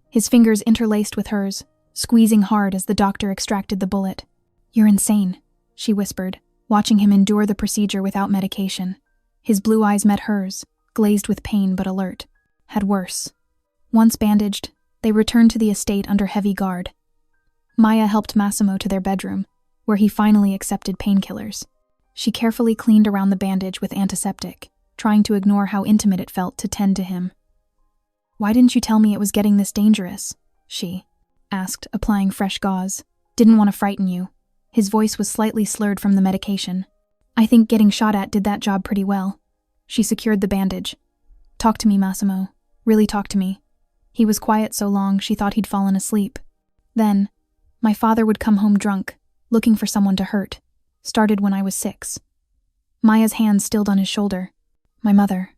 A: His fingers interlaced with hers, squeezing hard as the doctor extracted the bullet. "You're insane," she whispered, watching him endure the procedure without medication. His blue eyes met hers, glazed with pain but alert. Had worse. Once bandaged, they returned to the estate under heavy guard. Maya helped Massimo to their bedroom, where he finally accepted painkillers. She carefully cleaned around the bandage with antiseptic, trying to ignore how intimate it felt to tend to him. "Why didn't you tell me it was getting this dangerous?" she asked, applying fresh gauze. "Didn't want to frighten you." His voice was slightly slurred from the medication. "I think getting shot at did that job pretty well." She secured the bandage. "Talk to me, Massimo. Really talk to me." He was quiet so long she thought he'd fallen asleep. Then, "My father would come home drunk, looking for someone to hurt. Started when I was 6. Maya's hand stilled on his shoulder. "My mother,"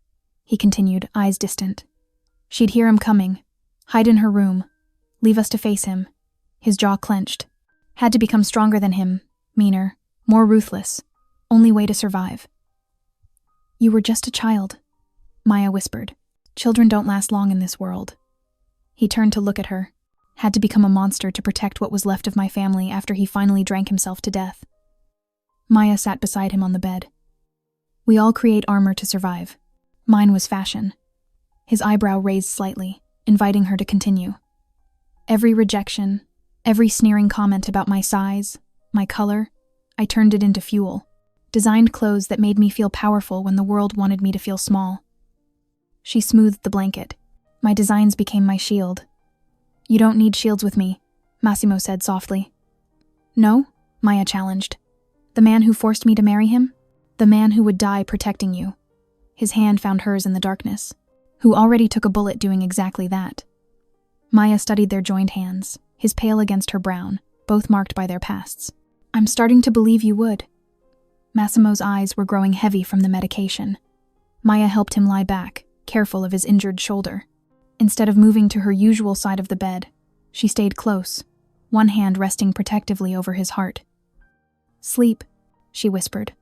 A: he continued, eyes distant. "She'd hear him coming, hide in her room, leave us to face him." His jaw clenched. "Had to become stronger than him, meaner, more ruthless. Only way to survive." "You were just a child," Maya whispered. "Children don't last long in this world." He turned to look at her. "Had to become a monster to protect what was left of my family after he finally drank himself to death." Maya sat beside him on the bed. "We all create armor to survive. Mine was fashion." His eyebrow raised slightly, inviting her to continue. "Every rejection, every sneering comment about my size, my color, I turned it into fuel. Designed clothes that made me feel powerful when the world wanted me to feel small." She smoothed the blanket. "My designs became my shield." "You don't need shields with me," Massimo said softly. "No?" Maya challenged. "The man who forced me to marry him? The man who would die protecting you." His hand found hers in the darkness. "Who already took a bullet doing exactly that." Maya studied their joined hands, his pale against her brown, both marked by their pasts. "I'm starting to believe you would." Massimo's eyes were growing heavy from the medication. Maya helped him lie back, careful of his injured shoulder. Instead of moving to her usual side of the bed, she stayed close, one hand resting protectively over his heart. "Sleep," she whispered.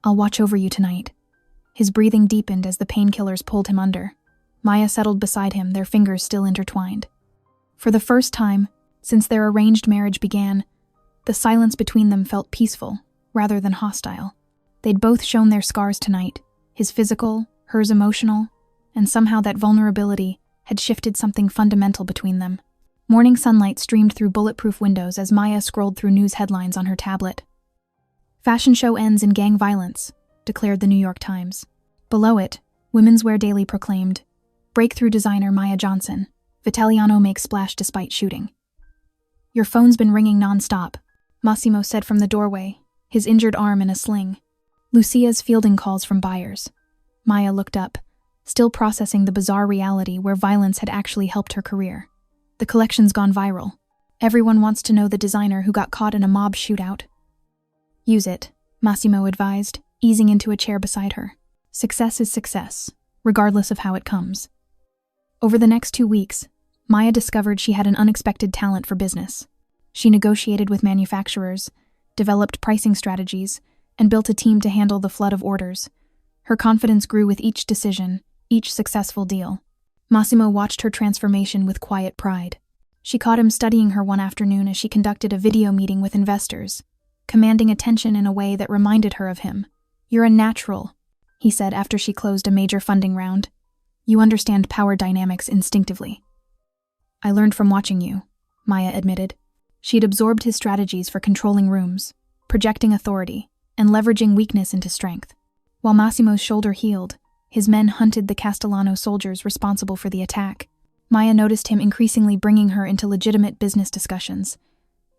A: "I'll watch over you tonight." His breathing deepened as the painkillers pulled him under. Maya settled beside him, their fingers still intertwined. For the first time, since their arranged marriage began, the silence between them felt peaceful, rather than hostile. They'd both shown their scars tonight, his physical, hers emotional, and somehow that vulnerability had shifted something fundamental between them. Morning sunlight streamed through bulletproof windows as Maya scrolled through news headlines on her tablet. "Fashion show ends in gang violence," declared the New York Times. Below it, Women's Wear Daily proclaimed, "Breakthrough designer Maya Johnson. Vitaliano makes splash despite shooting." "Your phone's been ringing non-stop," Massimo said from the doorway, his injured arm in a sling. "Lucia's fielding calls from buyers." Maya looked up, still processing the bizarre reality where violence had actually helped her career. "The collection's gone viral. Everyone wants to know the designer who got caught in a mob shootout." "Use it," Massimo advised, easing into a chair beside her. "Success is success, regardless of how it comes." Over the next 2 weeks, Maya discovered she had an unexpected talent for business. She negotiated with manufacturers, developed pricing strategies, and built a team to handle the flood of orders. Her confidence grew with each decision, each successful deal. Massimo watched her transformation with quiet pride. She caught him studying her one afternoon as she conducted a video meeting with investors, commanding attention in a way that reminded her of him. "You're a natural," he said after she closed a major funding round. "You understand power dynamics instinctively." "I learned from watching you," Maya admitted. She'd absorbed his strategies for controlling rooms, projecting authority, and leveraging weakness into strength. While Massimo's shoulder healed, his men hunted the Castellano soldiers responsible for the attack. Maya noticed him increasingly bringing her into legitimate business discussions,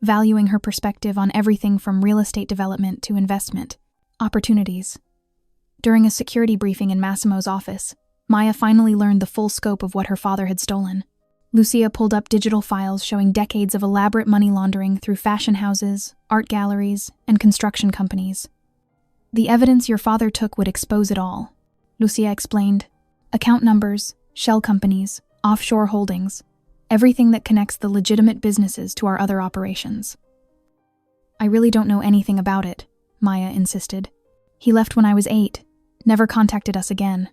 A: valuing her perspective on everything from real estate development to investment opportunities. During a security briefing in Massimo's office, Maya finally learned the full scope of what her father had stolen. Lucia pulled up digital files showing decades of elaborate money laundering through fashion houses, art galleries, and construction companies. "The evidence your father took would expose it all," Lucia explained. "Account numbers, shell companies, offshore holdings, everything that connects the legitimate businesses to our other operations." "I really don't know anything about it," Maya insisted. "He left when I was 8, never contacted us again."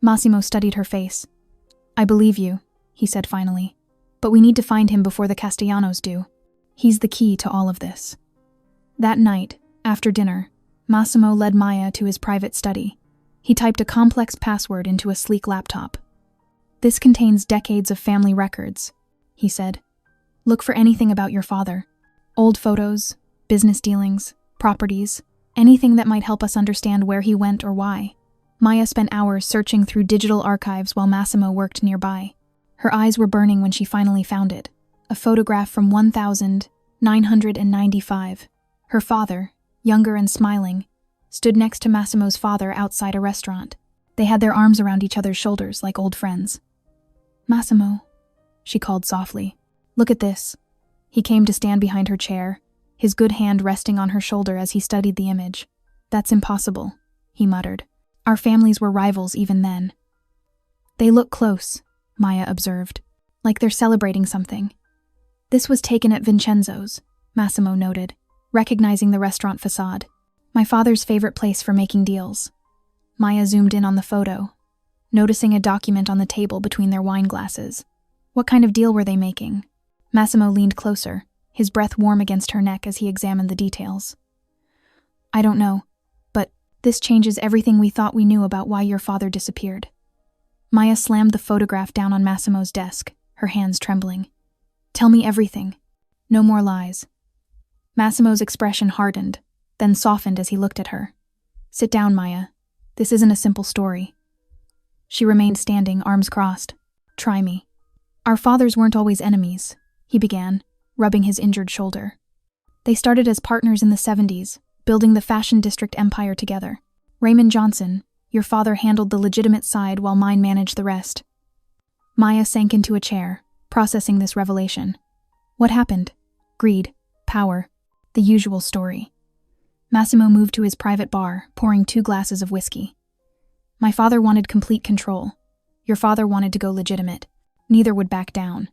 A: Massimo studied her face. "I believe you," he said finally, "but we need to find him before the Castellanos do. He's the key to all of this." That night, after dinner, Massimo led Maya to his private study. He typed a complex password into a sleek laptop. "This contains decades of family records," he said. "Look for anything about your father. Old photos, business dealings, properties, anything that might help us understand where he went or why." Maya spent hours searching through digital archives while Massimo worked nearby. Her eyes were burning when she finally found it. A photograph from 1995. Her father, younger and smiling, stood next to Massimo's father outside a restaurant. They had their arms around each other's shoulders like old friends. "Massimo," she called softly. "Look at this." He came to stand behind her chair, his good hand resting on her shoulder as he studied the image. "That's impossible," he muttered. "Our families were rivals even then." "They look close," Maya observed, "like they're celebrating something." "This was taken at Vincenzo's," Massimo noted, recognizing the restaurant facade. "My father's favorite place for making deals." Maya zoomed in on the photo, noticing a document on the table between their wine glasses. What kind of deal were they making? Massimo leaned closer, his breath warm against her neck as he examined the details. "I don't know, but this changes everything we thought we knew about why your father disappeared." Maya slammed the photograph down on Massimo's desk, her hands trembling. "Tell me everything. No more lies." Massimo's expression hardened, then softened as he looked at her. "Sit down, Maya. This isn't a simple story." She remained standing, arms crossed. "Try me." "Our fathers weren't always enemies," he began, rubbing his injured shoulder. "They started as partners in the 70s, building the fashion district empire together. Raymond Johnson, your father, handled the legitimate side while mine managed the rest." Maya sank into a chair, processing this revelation. What happened? Greed, power, the usual story. Massimo moved to his private bar, pouring 2 glasses of whiskey. "My father wanted complete control. Your father wanted to go legitimate. Neither would back down."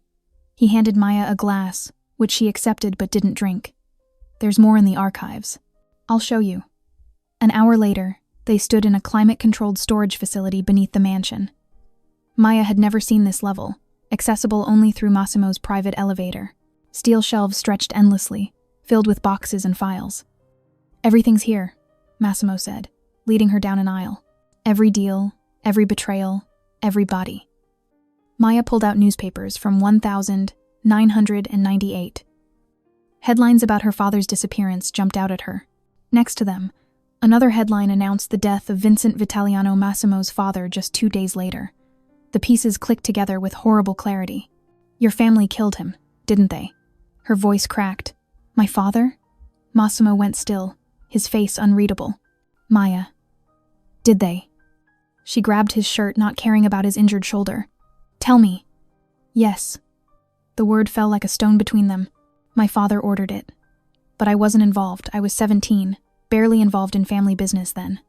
A: He handed Maya a glass, which she accepted but didn't drink. "There's more in the archives. I'll show you." An hour later, they stood in a climate-controlled storage facility beneath the mansion. Maya had never seen this level, accessible only through Massimo's private elevator. Steel shelves stretched endlessly, filled with boxes and files. "Everything's here," Massimo said, leading her down an aisle. "Every deal, every betrayal, every body." Maya pulled out newspapers from 1998. Headlines about her father's disappearance jumped out at her. Next to them, another headline announced the death of Vincent Vitaliano, Massimo's father, just 2 days later. The pieces clicked together with horrible clarity. "Your family killed him, didn't they?" Her voice cracked. "My father?" Massimo went still, his face unreadable. "Maya. Did they?" She grabbed his shirt, not caring about his injured shoulder. "Tell me." "Yes." The word fell like a stone between them. "My father ordered it. But I wasn't involved. I was 17, barely involved in family business then."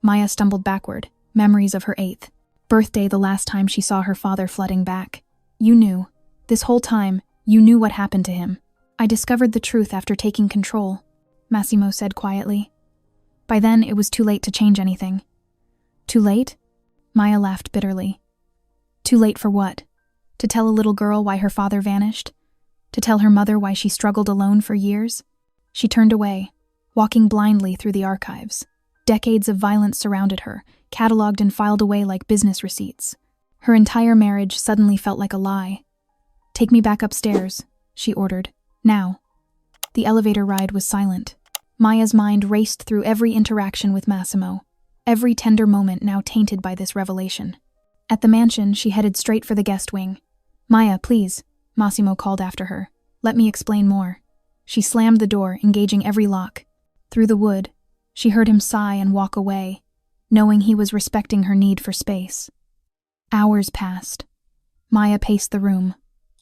A: Maya stumbled backward, memories of her 8th birthday, the last time she saw her father, flooding back. "You knew. This whole time, you knew what happened to him." "I discovered the truth after taking control," Massimo said quietly. "By then, it was too late to change anything. Too late? Maya laughed bitterly. Too late for what? To tell a little girl why her father vanished? To tell her mother why she struggled alone for years? She turned away, walking blindly through the archives. Decades of violence surrounded her, cataloged and filed away like business receipts. Her entire marriage suddenly felt like a lie. "Take me back upstairs," she ordered. "Now." The elevator ride was silent. Maya's mind raced through every interaction with Massimo, every tender moment now tainted by this revelation. At the mansion, she headed straight for the guest wing. "Maya, please," Massimo called after her. "Let me explain more." She slammed the door, engaging every lock. Through the wood, she heard him sigh and walk away, knowing he was respecting her need for space. Hours passed. Maya paced the room,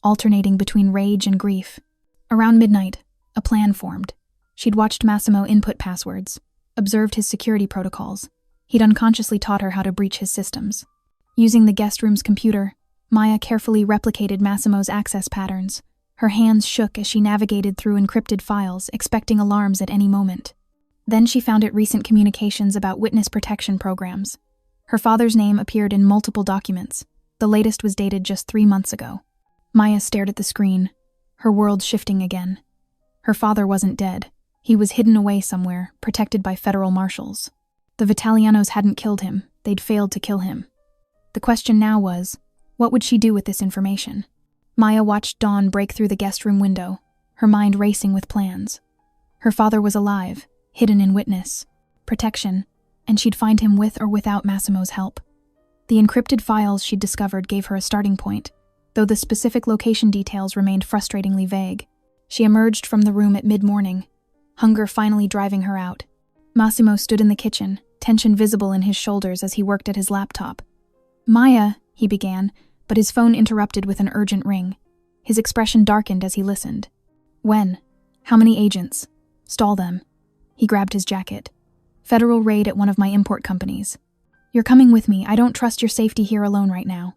A: alternating between rage and grief. Around midnight, a plan formed. She'd watched Massimo input passwords, observed his security protocols. He'd unconsciously taught her how to breach his systems. Using the guest room's computer, Maya carefully replicated Massimo's access patterns. Her hands shook as she navigated through encrypted files, expecting alarms at any moment. Then she found recent communications about witness protection programs. Her father's name appeared in multiple documents. The latest was dated just 3 months ago. Maya stared at the screen, her world shifting again. Her father wasn't dead. He was hidden away somewhere, protected by federal marshals. The Vitalianos hadn't killed him. They'd failed to kill him. The question now was, what would she do with this information? Maya watched dawn break through the guest room window, her mind racing with plans. Her father was alive, hidden in witness protection, and she'd find him with or without Massimo's help. The encrypted files she'd discovered gave her a starting point, though the specific location details remained frustratingly vague. She emerged from the room at mid-morning, hunger finally driving her out. Massimo stood in the kitchen, tension visible in his shoulders as he worked at his laptop. "Maya," he began, but his phone interrupted with an urgent ring. His expression darkened as he listened. "When? How many agents? Stall them." He grabbed his jacket. "Federal raid at one of my import companies. You're coming with me. I don't trust your safety here alone right now."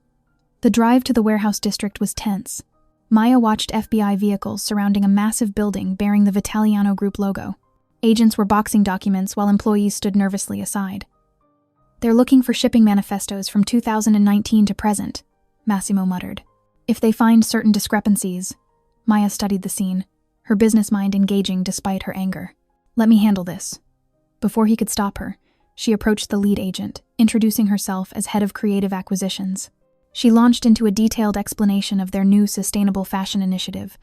A: The drive to the warehouse district was tense. Maya watched FBI vehicles surrounding a massive building bearing the Vitaliano Group logo. Agents were boxing documents while employees stood nervously aside. "They're looking for shipping manifestos from 2019 to present," Massimo muttered. "If they find certain discrepancies..." Maya studied the scene, her business mind engaging despite her anger. "Let me handle this." Before he could stop her, she approached the lead agent, introducing herself as head of creative acquisitions. She launched into a detailed explanation of their new sustainable fashion initiative,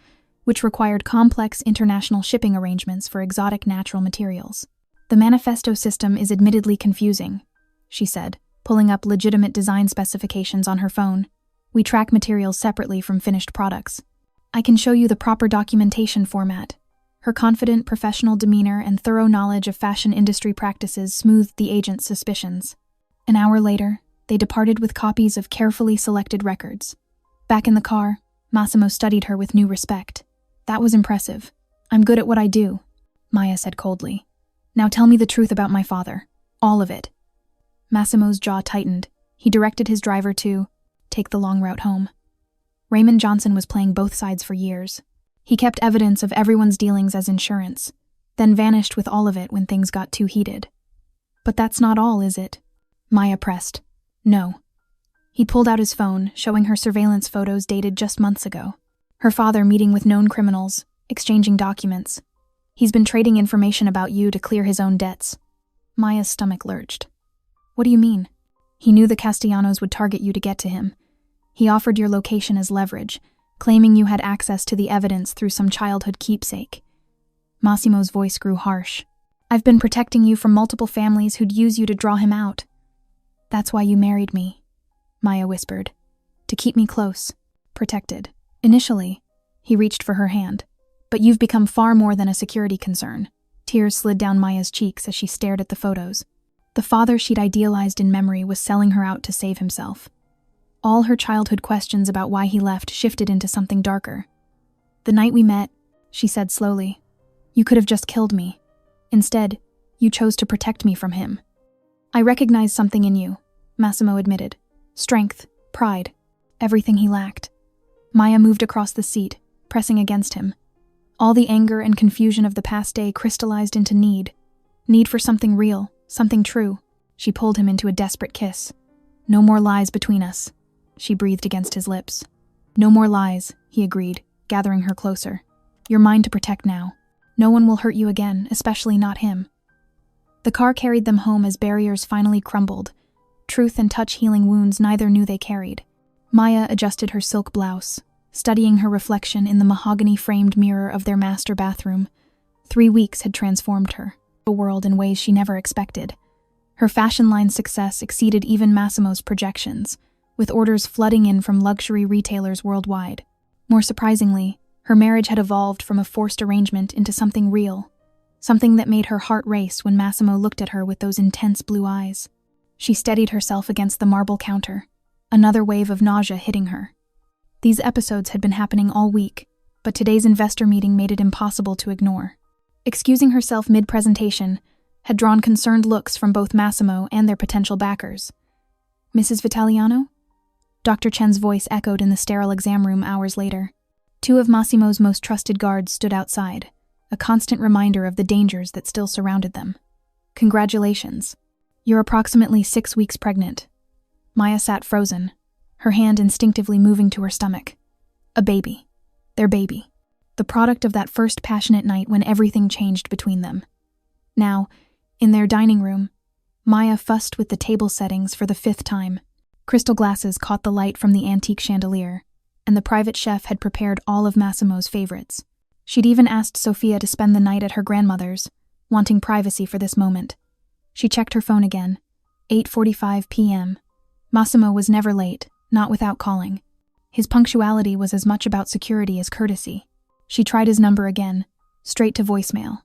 A: which required complex international shipping arrangements for exotic natural materials. "The manifesto system is admittedly confusing," she said, pulling up legitimate design specifications on her phone. "We track materials separately from finished products. I can show you the proper documentation format." Her confident, professional demeanor and thorough knowledge of fashion industry practices smoothed the agent's suspicions. An hour later, they departed with copies of carefully selected records. Back in the car, Massimo studied her with new respect. "That was impressive. I'm good at what I do," Maya said coldly. "Now tell me the truth about my father. All of it." Massimo's jaw tightened. He directed his driver to take the long route home. Raymond Johnson was playing both sides for years. He kept evidence of everyone's dealings as insurance, then vanished with all of it when things got too heated. "But that's not all, is it?" Maya pressed. "No." He pulled out his phone, showing her surveillance photos dated just months ago. Her father meeting with known criminals, exchanging documents. "He's been trading information about you to clear his own debts." Maya's stomach lurched. "What do you mean?" "He knew the Castellanos would target you to get to him. He offered your location as leverage, claiming you had access to the evidence through some childhood keepsake." Massimo's voice grew harsh. "I've been protecting you from multiple families who'd use you to draw him out." "That's why you married me," Maya whispered. "To keep me close, protected." "Initially," he reached for her hand. "But you've become far more than a security concern." Tears slid down Maya's cheeks as she stared at the photos. The father she'd idealized in memory was selling her out to save himself. All her childhood questions about why he left shifted into something darker. "The night we met," she said slowly, "you could have just killed me. Instead, you chose to protect me from him." "I recognized something in you," Massimo admitted. "Strength, pride, everything he lacked." Maya moved across the seat, pressing against him. All the anger and confusion of the past day crystallized into need for something real, something true. She pulled him into a desperate kiss. "No more lies between us," she breathed against his lips. "No more lies," he agreed, gathering her closer. "You're mine to protect now. No one will hurt you again, especially not him." The car carried them home as barriers finally crumbled. Truth and touch healing wounds neither knew they carried. Maya adjusted her silk blouse, studying her reflection in the mahogany-framed mirror of their master bathroom. 3 weeks had transformed her, a world in ways she never expected. Her fashion line success exceeded even Massimo's projections, with orders flooding in from luxury retailers worldwide. More surprisingly, her marriage had evolved from a forced arrangement into something real, something that made her heart race when Massimo looked at her with those intense blue eyes. She steadied herself against the marble counter, another wave of nausea hitting her. These episodes had been happening all week, but today's investor meeting made it impossible to ignore. Excusing herself mid-presentation had drawn concerned looks from both Massimo and their potential backers. "Mrs. Vitaliano?" Dr. Chen's voice echoed in the sterile exam room hours later. 2 of Massimo's most trusted guards stood outside, a constant reminder of the dangers that still surrounded them. "Congratulations. You're approximately 6 weeks pregnant." Maya sat frozen, her hand instinctively moving to her stomach. A baby. Their baby. The product of that first passionate night when everything changed between them. Now, in their dining room, Maya fussed with the table settings for the 5th time. Crystal glasses caught the light from the antique chandelier, and the private chef had prepared all of Massimo's favorites. She'd even asked Sofia to spend the night at her grandmother's, wanting privacy for this moment. She checked her phone again. 8:45 p.m. Massimo was never late, not without calling. His punctuality was as much about security as courtesy. She tried his number again, straight to voicemail.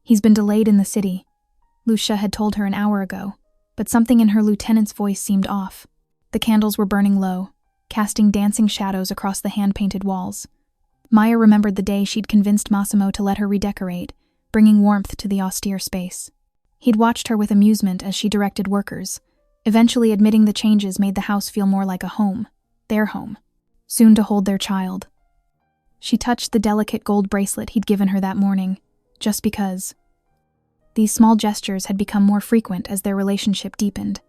A: "He's been delayed in the city," Lucia had told her an hour ago, but something in her lieutenant's voice seemed off. The candles were burning low, casting dancing shadows across the hand-painted walls. Maya remembered the day she'd convinced Massimo to let her redecorate, bringing warmth to the austere space. He'd watched her with amusement as she directed workers, eventually admitting the changes made the house feel more like a home, their home, soon to hold their child. She touched the delicate gold bracelet he'd given her that morning, just because. These small gestures had become more frequent as their relationship deepened.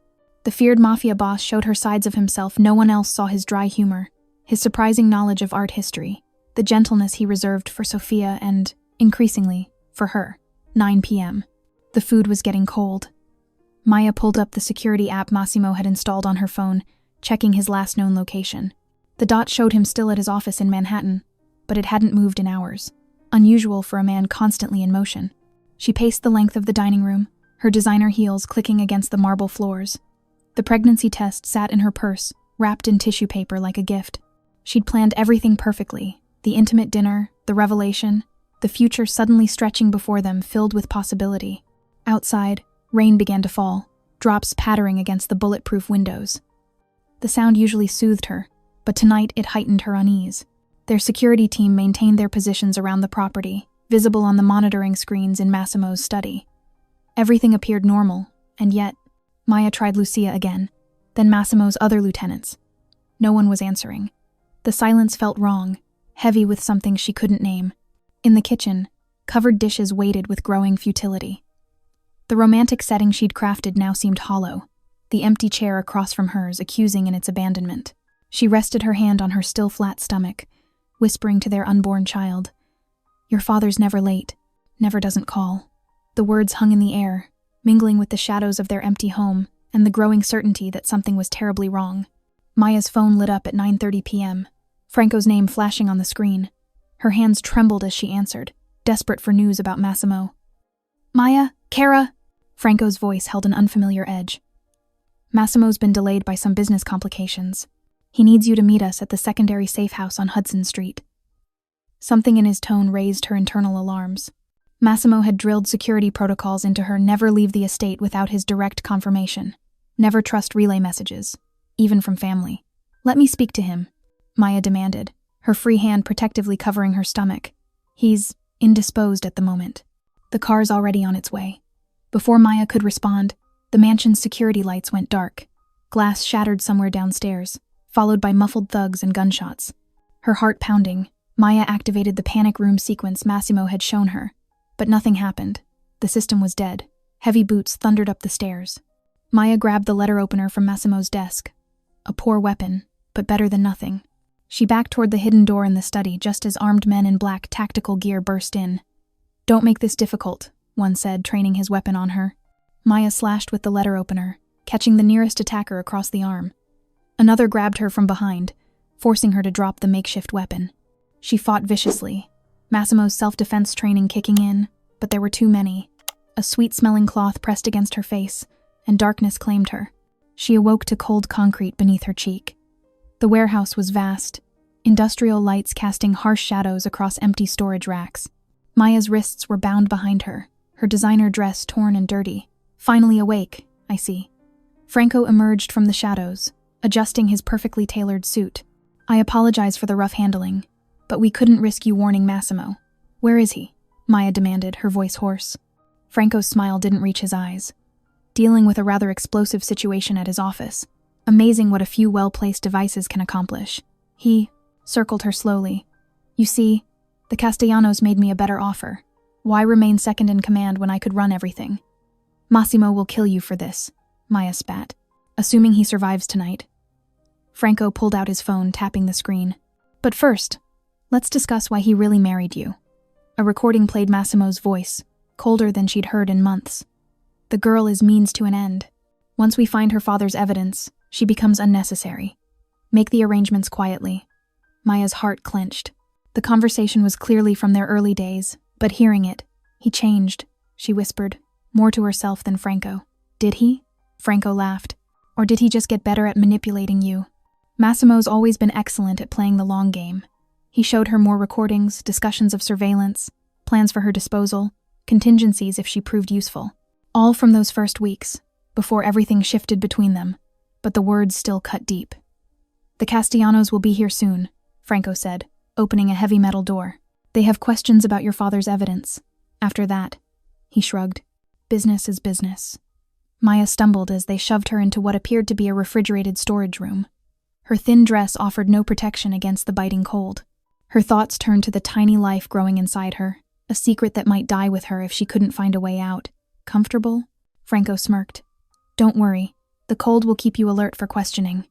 A: The feared Mafia boss showed her sides of himself no one else saw: his dry humor, his surprising knowledge of art history, the gentleness he reserved for Sofia and, increasingly, for her. 9 p.m. The food was getting cold. Maya pulled up the security app Massimo had installed on her phone, checking his last known location. The dot showed him still at his office in Manhattan, but it hadn't moved in hours, unusual for a man constantly in motion. She paced the length of the dining room, her designer heels clicking against the marble floors. The pregnancy test sat in her purse, wrapped in tissue paper like a gift. She'd planned everything perfectly: the intimate dinner, the revelation, the future suddenly stretching before them, filled with possibility. Outside, rain began to fall, drops pattering against the bulletproof windows. The sound usually soothed her, but tonight it heightened her unease. Their security team maintained their positions around the property, visible on the monitoring screens in Massimo's study. Everything appeared normal, and yet, Maya tried Lucia again, then Massimo's other lieutenants. No one was answering. The silence felt wrong, heavy with something she couldn't name. In the kitchen, covered dishes waited with growing futility. The romantic setting she'd crafted now seemed hollow, the empty chair across from hers accusing in its abandonment. She rested her hand on her still flat stomach, whispering to their unborn child, "Your father's never late, never doesn't call." The words hung in the air, mingling with the shadows of their empty home and the growing certainty that something was terribly wrong. Maya's phone lit up at 9:30 p.m., Franco's name flashing on the screen. Her hands trembled as she answered, desperate for news about Massimo. "Maya? Kara?" Franco's voice held an unfamiliar edge. "Massimo's been delayed by some business complications. He needs you to meet us at the secondary safe house on Hudson Street." Something in his tone raised her internal alarms. Massimo had drilled security protocols into her: never leave the estate without his direct confirmation. Never trust relay messages, even from family. "Let me speak to him," Maya demanded, her free hand protectively covering her stomach. "He's indisposed at the moment. The car's already on its way." Before Maya could respond, the mansion's security lights went dark. Glass shattered somewhere downstairs, followed by muffled thugs and gunshots. Her heart pounding, Maya activated the panic room sequence Massimo had shown her. But nothing happened. The system was dead. Heavy boots thundered up the stairs. Maya grabbed the letter opener from Massimo's desk. A poor weapon, but better than nothing. She backed toward the hidden door in the study just as armed men in black tactical gear burst in. "Don't make this difficult," one said, training his weapon on her. Maya slashed with the letter opener, catching the nearest attacker across the arm. Another grabbed her from behind, forcing her to drop the makeshift weapon. She fought viciously, Massimo's self-defense training kicking in, but there were too many. A sweet-smelling cloth pressed against her face, and darkness claimed her. She awoke to cold concrete beneath her cheek. The warehouse was vast, industrial lights casting harsh shadows across empty storage racks. Maya's wrists were bound behind her, her designer dress torn and dirty. "Finally awake, I see." Franco emerged from the shadows, adjusting his perfectly tailored suit. "I apologize for the rough handling, but we couldn't risk you warning Massimo." "Where is he?" Maya demanded, her voice hoarse. Franco's smile didn't reach his eyes. Dealing with a rather explosive situation at his office. Amazing what a few well-placed devices can accomplish. He circled her slowly. "You see, the Castellanos made me a better offer. Why remain second in command when I could run everything?" "Massimo will kill you for this," Maya spat. "Assuming he survives tonight." Franco pulled out his phone, tapping the screen. "But first, let's discuss why he really married you." A recording played Massimo's voice, colder than she'd heard in months. "The girl is means to an end. Once we find her father's evidence, she becomes unnecessary. Make the arrangements quietly." Maya's heart clenched. The conversation was clearly from their early days, but hearing it, "He changed," she whispered, more to herself than Franco. "Did he?" Franco laughed. "Or did he just get better at manipulating you?" Massimo's always been excellent at playing the long game. He showed her more recordings, discussions of surveillance, plans for her disposal, contingencies if she proved useful. All from those first weeks, before everything shifted between them, but the words still cut deep. "The Castellanos will be here soon," Franco said, opening a heavy metal door. "They have questions about your father's evidence. After that," he shrugged, "business is business." Maya stumbled as they shoved her into what appeared to be a refrigerated storage room. Her thin dress offered no protection against the biting cold. Her thoughts turned to the tiny life growing inside her, a secret that might die with her if she couldn't find a way out. "Comfortable?" Franco smirked. "Don't worry, the cold will keep you alert for questioning."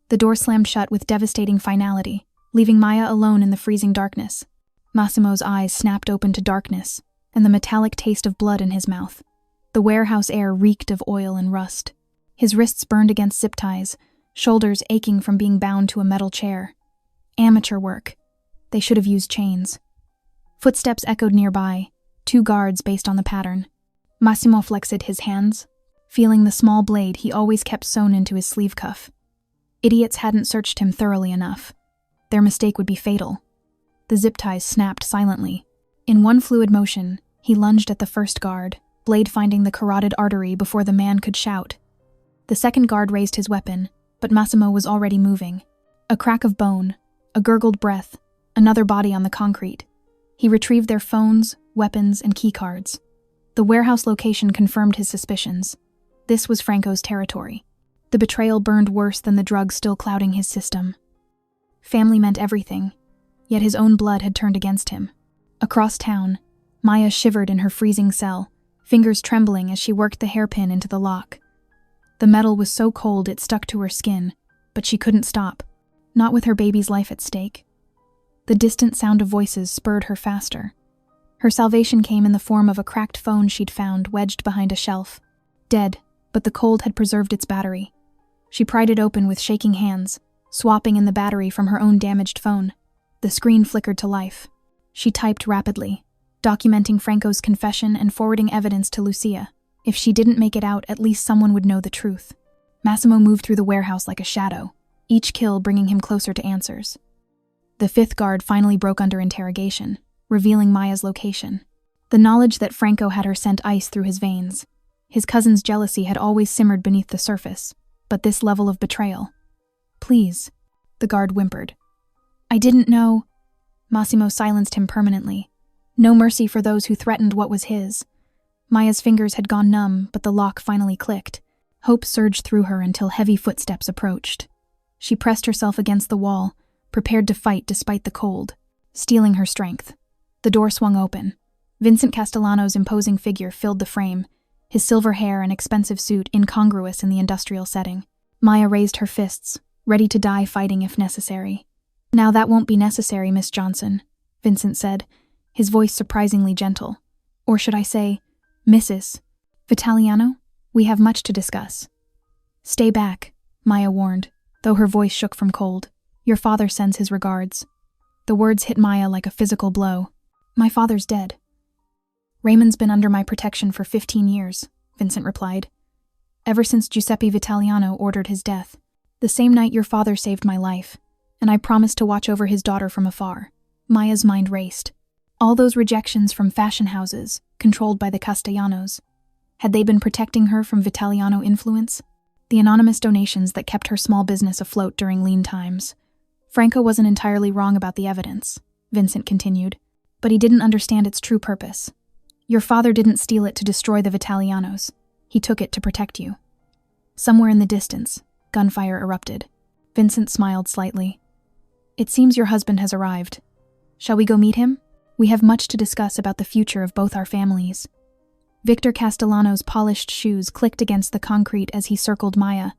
A: The door slammed shut with devastating finality, leaving Maya alone in the freezing darkness. Massimo's eyes snapped open to darkness, and the metallic taste of blood in his mouth. The warehouse air reeked of oil and rust. His wrists burned against zip ties, shoulders aching from being bound to a metal chair. Amateur work. They should have used chains. Footsteps echoed nearby, 2 guards based on the pattern. Massimo flexed his hands, feeling the small blade he always kept sewn into his sleeve cuff. Idiots hadn't searched him thoroughly enough. Their mistake would be fatal. The zip ties snapped silently. In one fluid motion, he lunged at the first guard, blade finding the carotid artery before the man could shout. The second guard raised his weapon, but Massimo was already moving. A crack of bone, a gurgled breath, another body on the concrete. He retrieved their phones, weapons, and keycards. The warehouse location confirmed his suspicions. This was Franco's territory. The betrayal burned worse than the drugs still clouding his system. Family meant everything, yet his own blood had turned against him. Across town, Maya shivered in her freezing cell, fingers trembling as she worked the hairpin into the lock. The metal was so cold it stuck to her skin, but she couldn't stop, not with her baby's life at stake. The distant sound of voices spurred her faster. Her salvation came in the form of a cracked phone she'd found wedged behind a shelf. Dead, but the cold had preserved its battery. She pried it open with shaking hands, swapping in the battery from her own damaged phone. The screen flickered to life. She typed rapidly, documenting Franco's confession and forwarding evidence to Lucia. If she didn't make it out, at least someone would know the truth. Massimo moved through the warehouse like a shadow, each kill bringing him closer to answers. The 5th guard finally broke under interrogation, revealing Maya's location. The knowledge that Franco had her sent ice through his veins. His cousin's jealousy had always simmered beneath the surface, but this level of betrayal. "Please," the guard whimpered. "I didn't know." Massimo silenced him permanently. No mercy for those who threatened what was his. Maya's fingers had gone numb, but the lock finally clicked. Hope surged through her until heavy footsteps approached. She pressed herself against the wall, prepared to fight despite the cold, stealing her strength. The door swung open. Vincent Castellano's imposing figure filled the frame, his silver hair and expensive suit incongruous in the industrial setting. Maya raised her fists, ready to die fighting if necessary. "Now that won't be necessary, Miss Johnson," Vincent said, his voice surprisingly gentle. "Or should I say, Mrs. Vitaliano? We have much to discuss." "Stay back," Maya warned, though her voice shook from cold. "Your father sends his regards." The words hit Maya like a physical blow. "My father's dead." "Raymond's been under my protection for 15 years, Vincent replied. "Ever since Giuseppe Vitaliano ordered his death. The same night your father saved my life, and I promised to watch over his daughter from afar." Maya's mind raced. All those rejections from fashion houses, controlled by the Castellanos. Had they been protecting her from Vitaliano influence? The anonymous donations that kept her small business afloat during lean times. Franco wasn't entirely wrong about the evidence, Vincent continued, but he didn't understand its true purpose. Your father didn't steal it to destroy the Vitalianos. He took it to protect you. Somewhere in the distance, gunfire erupted. Vincent smiled slightly. "It seems your husband has arrived. Shall we go meet him? We have much to discuss about the future of both our families." Victor Castellano's polished shoes clicked against the concrete as he circled Maya,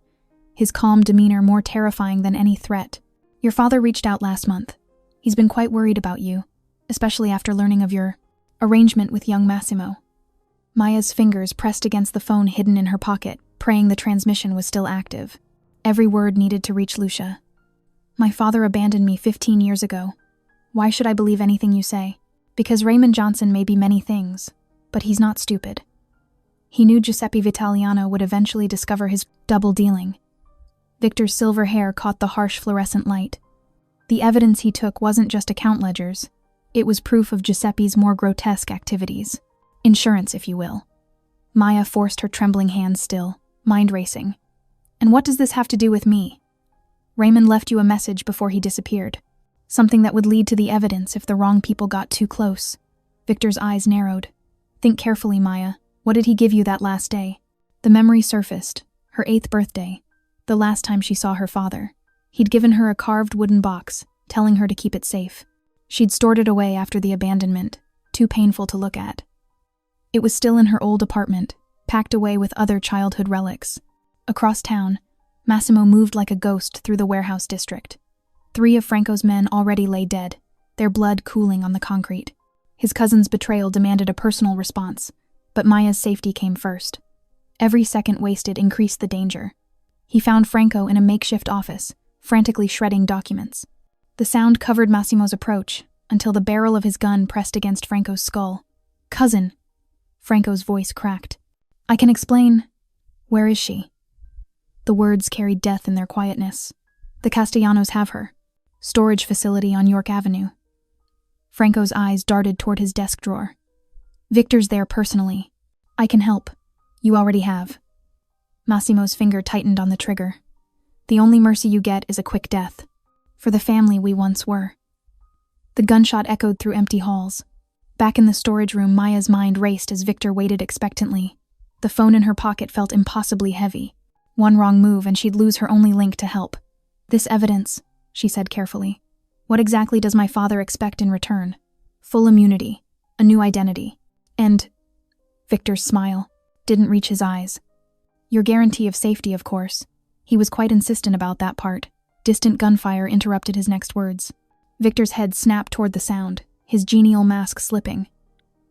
A: his calm demeanor more terrifying than any threat. "Your father reached out last month. He's been quite worried about you, especially after learning of your arrangement with young Massimo." Maya's fingers pressed against the phone hidden in her pocket, praying the transmission was still active. Every word needed to reach Lucia. "My father abandoned me 15 years ago. Why should I believe anything you say? Because Raymond Johnson may be many things, but he's not stupid. He knew Giuseppe Vitaliano would eventually discover his double dealing." Victor's silver hair caught the harsh fluorescent light. The evidence he took wasn't just account ledgers. It was proof of Giuseppe's more grotesque activities. Insurance, if you will. Maya forced her trembling hands still, mind racing. "And what does this have to do with me?" "Raymond left you a message before he disappeared. Something that would lead to the evidence if the wrong people got too close." Victor's eyes narrowed. "Think carefully, Maya. What did he give you that last day?" The memory surfaced. Her 8th birthday. The last time she saw her father. He'd given her a carved wooden box, telling her to keep it safe. She'd stored it away after the abandonment, too painful to look at. It was still in her old apartment, packed away with other childhood relics. Across town, Massimo moved like a ghost through the warehouse district. 3 of Franco's men already lay dead, their blood cooling on the concrete. His cousin's betrayal demanded a personal response, but Maya's safety came first. Every second wasted increased the danger. He found Franco in a makeshift office, frantically shredding documents. The sound covered Massimo's approach, until the barrel of his gun pressed against Franco's skull. "Cousin!" Franco's voice cracked. "I can explain. Where is she?" The words carried death in their quietness. "The Castellanos have her. Storage facility on York Avenue." Franco's eyes darted toward his desk drawer. "Victor's there personally. I can help. You already have." Massimo's finger tightened on the trigger. "The only mercy you get is a quick death. For the family we once were." The gunshot echoed through empty halls. Back in the storage room, Maya's mind raced as Victor waited expectantly. The phone in her pocket felt impossibly heavy. One wrong move and she'd lose her only link to help. "This evidence," she said carefully. "What exactly does my father expect in return?" "Full immunity, a new identity, and—" Victor's smile didn't reach his eyes. "Your guarantee of safety, of course." He was quite insistent about that part. Distant gunfire interrupted his next words. Victor's head snapped toward the sound, his genial mask slipping.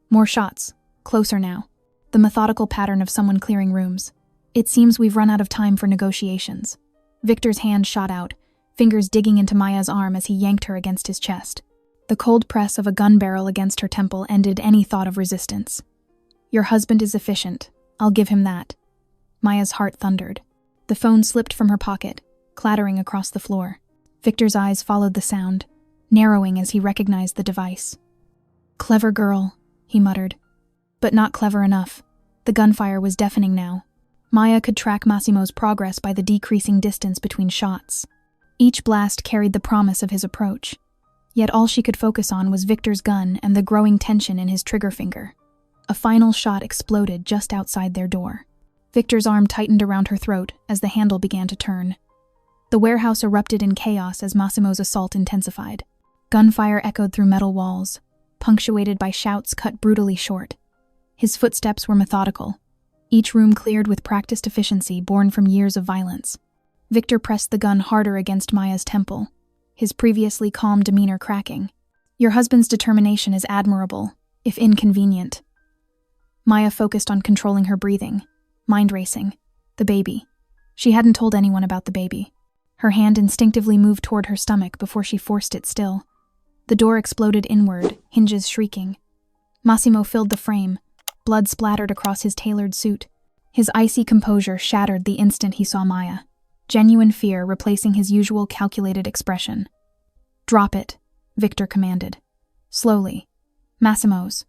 A: More shots, closer now. The methodical pattern of someone clearing rooms. "It seems we've run out of time for negotiations." Victor's hand shot out, fingers digging into Maya's arm as he yanked her against his chest. The cold press of a gun barrel against her temple ended any thought of resistance. "Your husband is efficient. I'll give him that." Maya's heart thundered. The phone slipped from her pocket, clattering across the floor. Victor's eyes followed the sound, narrowing as he recognized the device. "Clever girl," he muttered. But not clever enough. The gunfire was deafening now. Maya could track Massimo's progress by the decreasing distance between shots. Each blast carried the promise of his approach. Yet all she could focus on was Victor's gun and the growing tension in his trigger finger. A final shot exploded just outside their door. Victor's arm tightened around her throat as the handle began to turn. The warehouse erupted in chaos as Massimo's assault intensified. Gunfire echoed through metal walls, punctuated by shouts cut brutally short. His footsteps were methodical, each room cleared with practiced efficiency born from years of violence. Victor pressed the gun harder against Maya's temple, his previously calm demeanor cracking. Your husband's determination is admirable, if inconvenient. Maya focused on controlling her breathing, mind racing. The baby. She hadn't told anyone about the baby. Her hand instinctively moved toward her stomach before she forced it still. The door exploded inward, hinges shrieking. Massimo filled the frame. Blood splattered across his tailored suit. His icy composure shattered the instant he saw Maya, genuine fear replacing his usual calculated expression. Drop it, Victor commanded. Slowly. Massimo's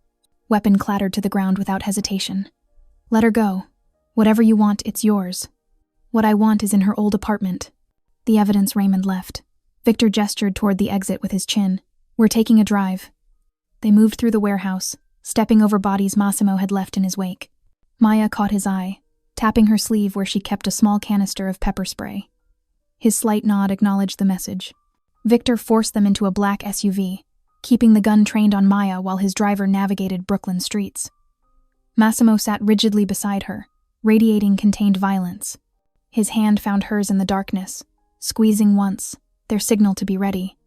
A: weapon clattered to the ground without hesitation. Let her go. Whatever you want, it's yours. What I want is in her old apartment. The evidence Raymond left. Victor gestured toward the exit with his chin. We're taking a drive. They moved through the warehouse, stepping over bodies Massimo had left in his wake. Maya caught his eye, tapping her sleeve where she kept a small canister of pepper spray. His slight nod acknowledged the message. Victor forced them into a black SUV, keeping the gun trained on Maya while his driver navigated Brooklyn streets. Massimo sat rigidly beside her, radiating contained violence. His hand found hers in the darkness, squeezing once, their signal to be ready.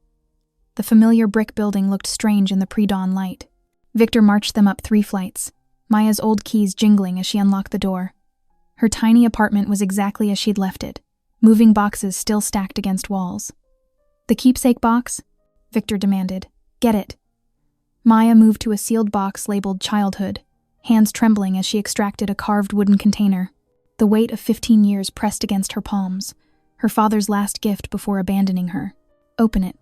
A: The familiar brick building looked strange in the pre-dawn light. Victor marched them up 3 flights, Maya's old keys jingling as she unlocked the door. Her tiny apartment was exactly as she'd left it, moving boxes still stacked against walls. The keepsake box? Victor demanded. Get it. Maya moved to a sealed box labeled childhood, hands trembling as she extracted a carved wooden container. The weight of 15 years pressed against her palms, her father's last gift before abandoning her. Open it.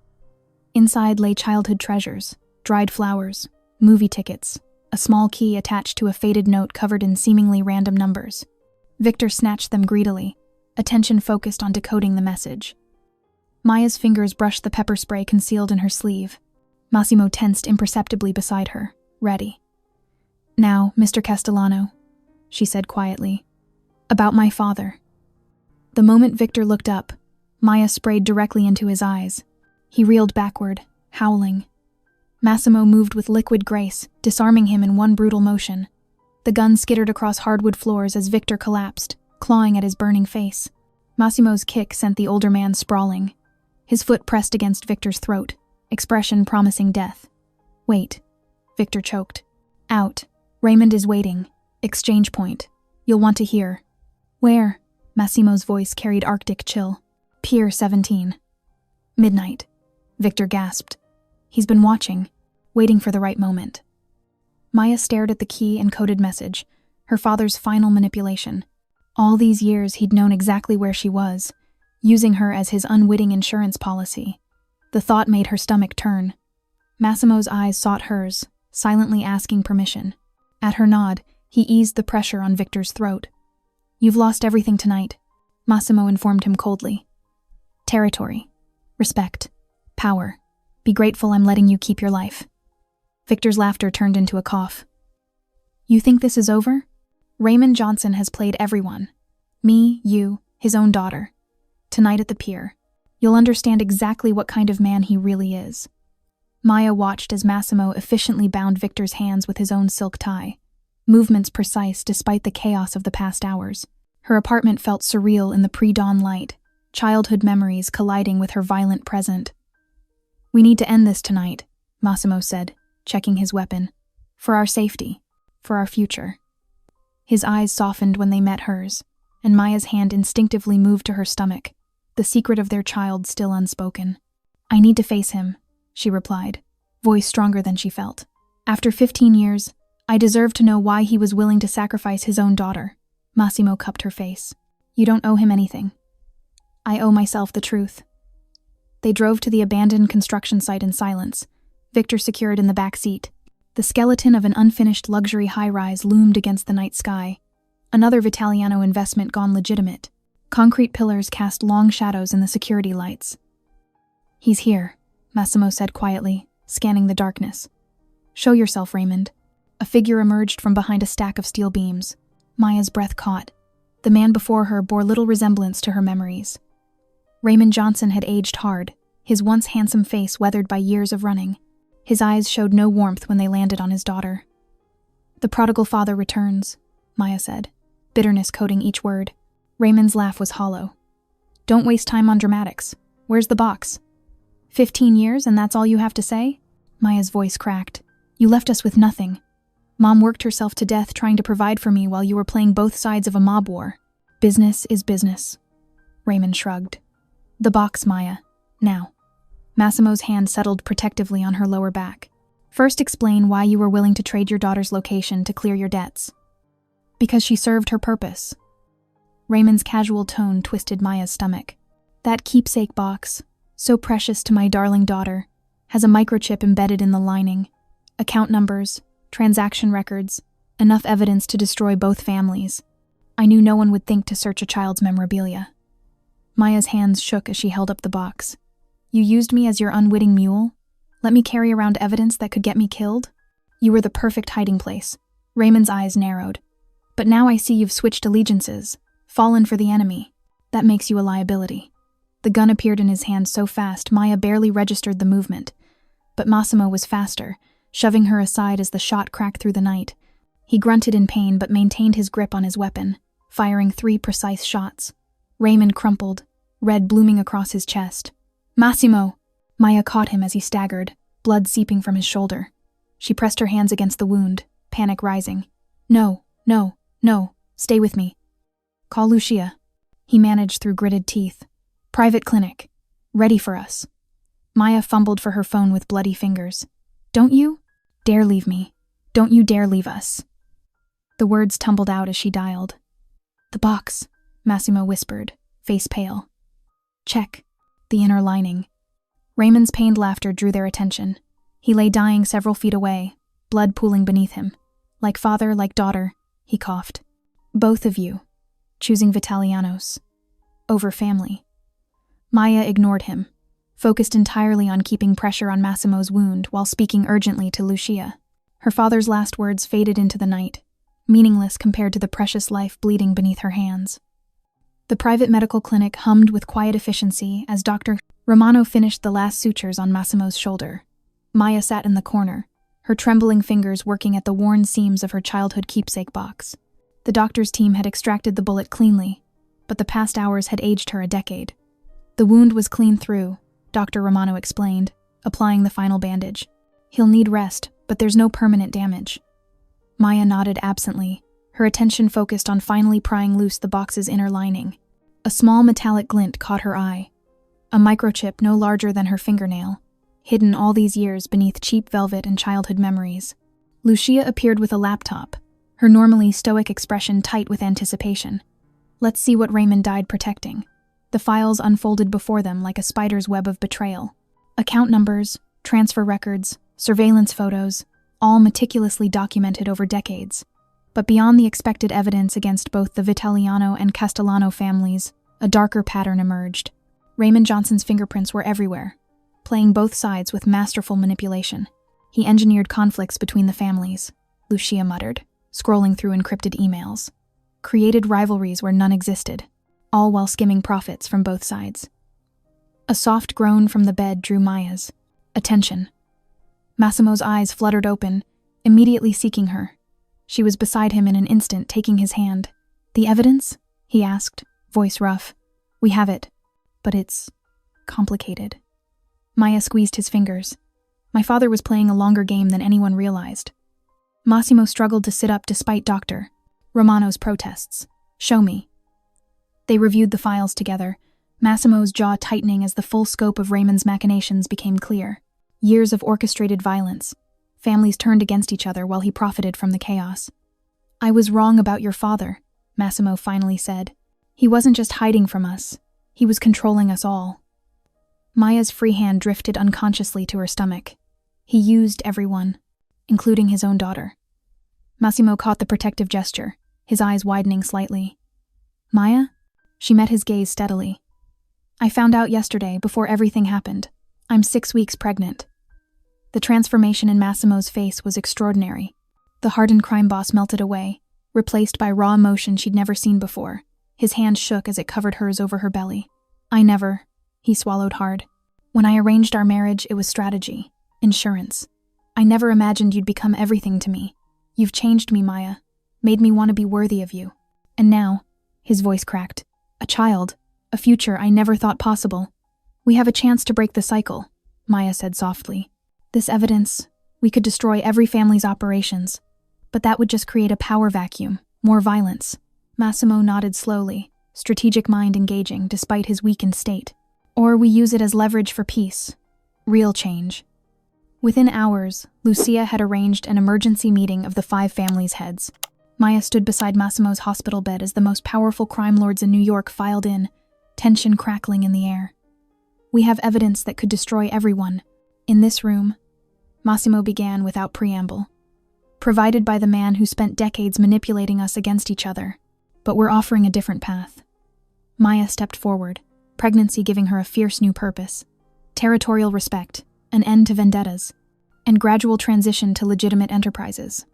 A: Inside lay childhood treasures, dried flowers, movie tickets, a small key attached to a faded note covered in seemingly random numbers. Victor snatched them greedily, attention focused on decoding the message. Maya's fingers brushed the pepper spray concealed in her sleeve. Massimo tensed imperceptibly beside her, ready. Now, Mr. Castellano, she said quietly. About my father. The moment Victor looked up, Maya sprayed directly into his eyes. He reeled backward, howling. Massimo moved with liquid grace, disarming him in one brutal motion. The gun skittered across hardwood floors as Victor collapsed, clawing at his burning face. Massimo's kick sent the older man sprawling. His foot pressed against Victor's throat, expression promising death. Wait. Victor choked. Out. Raymond is waiting. Exchange point. You'll want to hear. Where? Massimo's voice carried Arctic chill. Pier 17. Midnight. Victor gasped. He's been watching, waiting for the right moment. Maya stared at the key-encoded message, her father's final manipulation. All these years he'd known exactly where she was, using her as his unwitting insurance policy. The thought made her stomach turn. Massimo's eyes sought hers, silently asking permission. At her nod, he eased the pressure on Victor's throat. You've lost everything tonight, Massimo informed him coldly. Territory. Respect. Power. Be grateful I'm letting you keep your life. Victor's laughter turned into a cough. You think this is over? Raymond Johnson has played everyone. Me, you, his own daughter. Tonight at the pier, you'll understand exactly what kind of man he really is. Maya watched as Massimo efficiently bound Victor's hands with his own silk tie, movements precise despite the chaos of the past hours. Her apartment felt surreal in the pre-dawn light, childhood memories colliding with her violent present. We need to end this tonight, Massimo said, checking his weapon. For our safety, for our future. His eyes softened when they met hers, and Maya's hand instinctively moved to her stomach, the secret of their child still unspoken. I need to face him, she replied, voice stronger than she felt. After 15 years, I deserve to know why he was willing to sacrifice his own daughter. Massimo cupped her face. You don't owe him anything. I owe myself the truth. They drove to the abandoned construction site in silence, Victor secured in the back seat. The skeleton of an unfinished luxury high-rise loomed against the night sky. Another Vitaliano investment gone legitimate. Concrete pillars cast long shadows in the security lights. He's here, Massimo said quietly, scanning the darkness. Show yourself, Raymond. A figure emerged from behind a stack of steel beams. Maya's breath caught. The man before her bore little resemblance to her memories. Raymond Johnson had aged hard, his once handsome face weathered by years of running. His eyes showed no warmth when they landed on his daughter. The prodigal father returns, Maya said. bitterness coating each word. Raymond's laugh was hollow. Don't waste time on dramatics. Where's the box? 15 years and that's all you have to say? Maya's voice cracked. You left us with nothing. Mom worked herself to death trying to provide for me while you were playing both sides of a mob war. Business is business. Raymond shrugged. The box, Maya. Now. Massimo's hand settled protectively on her lower back. First explain why you were willing to trade your daughter's location to clear your debts. Because she served her purpose. Raymond's casual tone twisted Maya's stomach. That keepsake box, so precious to my darling daughter, has a microchip embedded in the lining. Account numbers, transaction records, enough evidence to destroy both families. I knew no one would think to search a child's memorabilia. Maya's hands shook as she held up the box. You used me as your unwitting mule? Let me carry around evidence that could get me killed? You were the perfect hiding place. Raymond's eyes narrowed. But now I see you've switched allegiances, fallen for the enemy. That makes you a liability. The gun appeared in his hand so fast Maya barely registered the movement. But Massimo was faster, shoving her aside as the shot cracked through the night. He grunted in pain but maintained his grip on his weapon, firing 3 precise shots. Raymond crumpled, red blooming across his chest. Massimo! Maya caught him as he staggered, blood seeping from his shoulder. She pressed her hands against the wound, panic rising. No, no, no, stay with me. Call Lucia. He managed through gritted teeth. Private clinic. Ready for us. Maya fumbled for her phone with bloody fingers. Don't you dare leave me. Don't you dare leave us. The words tumbled out as she dialed. The box, Massimo whispered, face pale. Check. The inner lining. Raymond's pained laughter drew their attention. He lay dying several feet away, blood pooling beneath him. Like father, like daughter, he coughed. Both of you. Choosing Vitalianos. Over family. Maya ignored him, focused entirely on keeping pressure on Massimo's wound while speaking urgently to Lucia. Her father's last words faded into the night, meaningless compared to the precious life bleeding beneath her hands. The private medical clinic hummed with quiet efficiency as Dr. Romano finished the last sutures on Massimo's shoulder. Maya sat in the corner, her trembling fingers working at the worn seams of her childhood keepsake box. The doctor's team had extracted the bullet cleanly, but the past hours had aged her a decade. The wound was clean through, Dr. Romano explained, applying the final bandage. He'll need rest, but there's no permanent damage. Maya nodded absently, her attention focused on finally prying loose the box's inner lining. A small metallic glint caught her eye. A microchip no larger than her fingernail, hidden all these years beneath cheap velvet and childhood memories. Lucia appeared with a laptop, her normally stoic expression tight with anticipation. Let's see what Raymond died protecting. The files unfolded before them like a spider's web of betrayal. Account numbers, transfer records, surveillance photos, all meticulously documented over decades. But beyond the expected evidence against both the Vitaliano and Castellano families, a darker pattern emerged. Raymond Johnson's fingerprints were everywhere, playing both sides with masterful manipulation. He engineered conflicts between the families, Lucia muttered, scrolling through encrypted emails. Created rivalries where none existed, all while skimming profits from both sides. A soft groan from the bed drew Maya's attention. Massimo's eyes fluttered open, immediately seeking her. She was beside him in an instant, taking his hand. The evidence? He asked, voice rough. We have it, but it's complicated. Maya squeezed his fingers. My father was playing a longer game than anyone realized. Massimo struggled to sit up despite Dr. Romano's protests. Show me. They reviewed the files together, Massimo's jaw tightening as the full scope of Raymond's machinations became clear. Years of orchestrated violence. Families turned against each other while he profited from the chaos. I was wrong about your father, Massimo finally said. He wasn't just hiding from us. He was controlling us all. Maya's free hand drifted unconsciously to her stomach. He used everyone, including his own daughter. Massimo caught the protective gesture, his eyes widening slightly. Maya? She met his gaze steadily. I found out yesterday, before everything happened. I'm 6 weeks pregnant. The transformation in Massimo's face was extraordinary. The hardened crime boss melted away, replaced by raw emotion she'd never seen before. His hand shook as it covered hers over her belly. He swallowed hard. When I arranged our marriage, it was strategy, insurance. I never imagined you'd become everything to me. You've changed me, Maya, made me want to be worthy of you. And now, his voice cracked, a child, a future I never thought possible. We have a chance to break the cycle, Maya said softly. This evidence, we could destroy every family's operations, but that would just create a power vacuum, more violence. Massimo nodded slowly, strategic mind engaging despite his weakened state. Or we use it as leverage for peace. Real change. Within hours, Lucia had arranged an emergency meeting of the 5 families' heads. Maya stood beside Massimo's hospital bed as the most powerful crime lords in New York filed in, tension crackling in the air. We have evidence that could destroy everyone. In this room, Massimo began without preamble. Provided by the man who spent decades manipulating us against each other. But we're offering a different path. Maya stepped forward, pregnancy giving her a fierce new purpose. Territorial respect, an end to vendettas, and gradual transition to legitimate enterprises.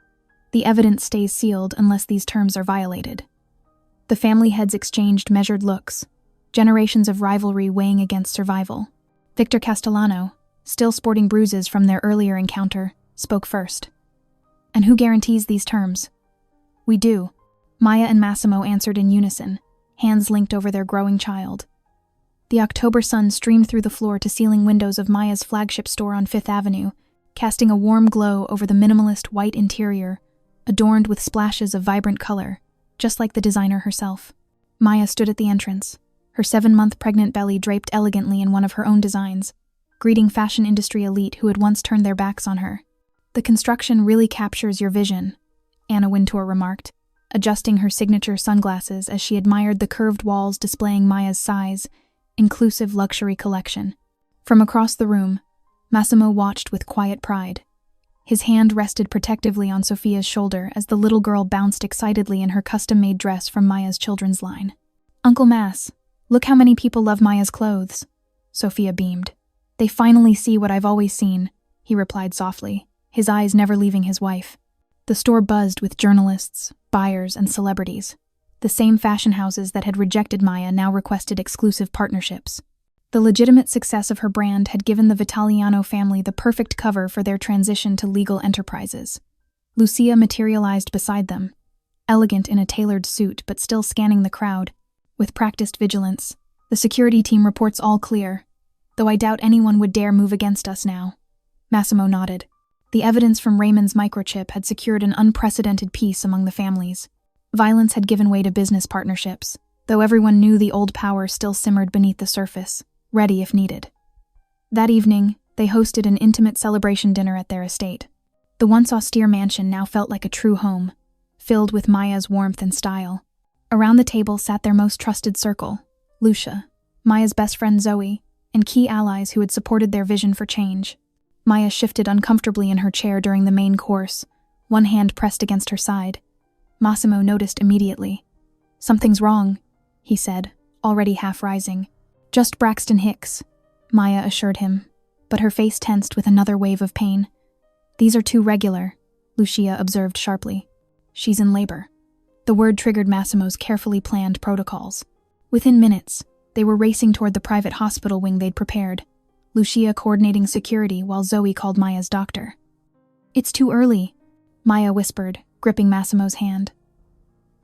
A: The evidence stays sealed unless these terms are violated. The family heads exchanged measured looks, generations of rivalry weighing against survival. Victor Castellano, still sporting bruises from their earlier encounter, spoke first. And who guarantees these terms? We do. Maya and Massimo answered in unison, hands linked over their growing child. The October sun streamed through the floor-to-ceiling windows of Maya's flagship store on Fifth Avenue, casting a warm glow over the minimalist white interior, adorned with splashes of vibrant color, just like the designer herself. Maya stood at the entrance, her 7-month pregnant belly draped elegantly in one of her own designs, greeting fashion industry elite who had once turned their backs on her. The construction really captures your vision, Anna Wintour remarked, adjusting her signature sunglasses as she admired the curved walls displaying Maya's size, inclusive luxury collection. From across the room, Massimo watched with quiet pride. His hand rested protectively on Sophia's shoulder as the little girl bounced excitedly in her custom-made dress from Maya's children's line. "Uncle Mass, look how many people love Maya's clothes," Sophia beamed. "They finally see what I've always seen," he replied softly, his eyes never leaving his wife. The store buzzed with journalists, buyers, and celebrities. The same fashion houses that had rejected Maya now requested exclusive partnerships. The legitimate success of her brand had given the Vitaliano family the perfect cover for their transition to legal enterprises. Lucia materialized beside them, elegant in a tailored suit but still scanning the crowd. With practiced vigilance, the security team reports all clear, though I doubt anyone would dare move against us now. Massimo nodded. The evidence from Raymond's microchip had secured an unprecedented peace among the families. Violence had given way to business partnerships, though everyone knew the old power still simmered beneath the surface, ready if needed. That evening, they hosted an intimate celebration dinner at their estate. The once austere mansion now felt like a true home, filled with Maya's warmth and style. Around the table sat their most trusted circle, Lucia, Maya's best friend Zoe, and key allies who had supported their vision for change. Maya shifted uncomfortably in her chair during the main course, one hand pressed against her side. Massimo noticed immediately. "Something's wrong," he said, already half rising. "Just Braxton Hicks," Maya assured him, but her face tensed with another wave of pain. "These are too regular," Lucia observed sharply. "She's in labor." The word triggered Massimo's carefully planned protocols. Within minutes, they were racing toward the private hospital wing they'd prepared, Lucia coordinating security while Zoe called Maya's doctor. "It's too early," Maya whispered, gripping Massimo's hand.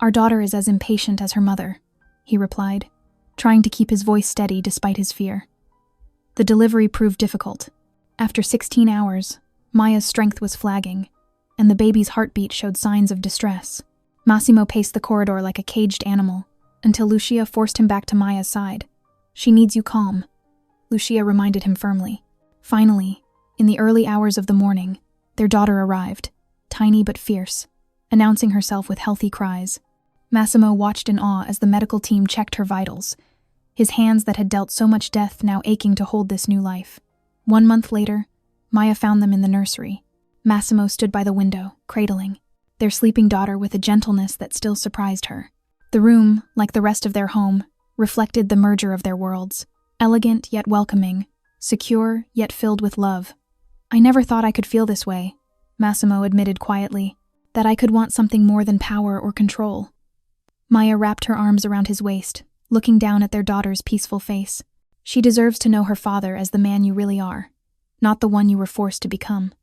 A: "Our daughter is as impatient as her mother," he replied, trying to keep his voice steady despite his fear. The delivery proved difficult. After 16 hours, Maya's strength was flagging, and the baby's heartbeat showed signs of distress. Massimo paced the corridor like a caged animal, until Lucia forced him back to Maya's side. "She needs you calm," Lucia reminded him firmly. Finally, in the early hours of the morning, their daughter arrived, tiny but fierce, announcing herself with healthy cries. Massimo watched in awe as the medical team checked her vitals, his hands that had dealt so much death now aching to hold this new life. 1 month later, Maya found them in the nursery. Massimo stood by the window, cradling their sleeping daughter with a gentleness that still surprised her. The room, like the rest of their home, reflected the merger of their worlds, elegant yet welcoming, secure yet filled with love. "I never thought I could feel this way," Massimo admitted quietly, "that I could want something more than power or control." Maya wrapped her arms around his waist, looking down at their daughter's peaceful face. "She deserves to know her father as the man you really are, not the one you were forced to become."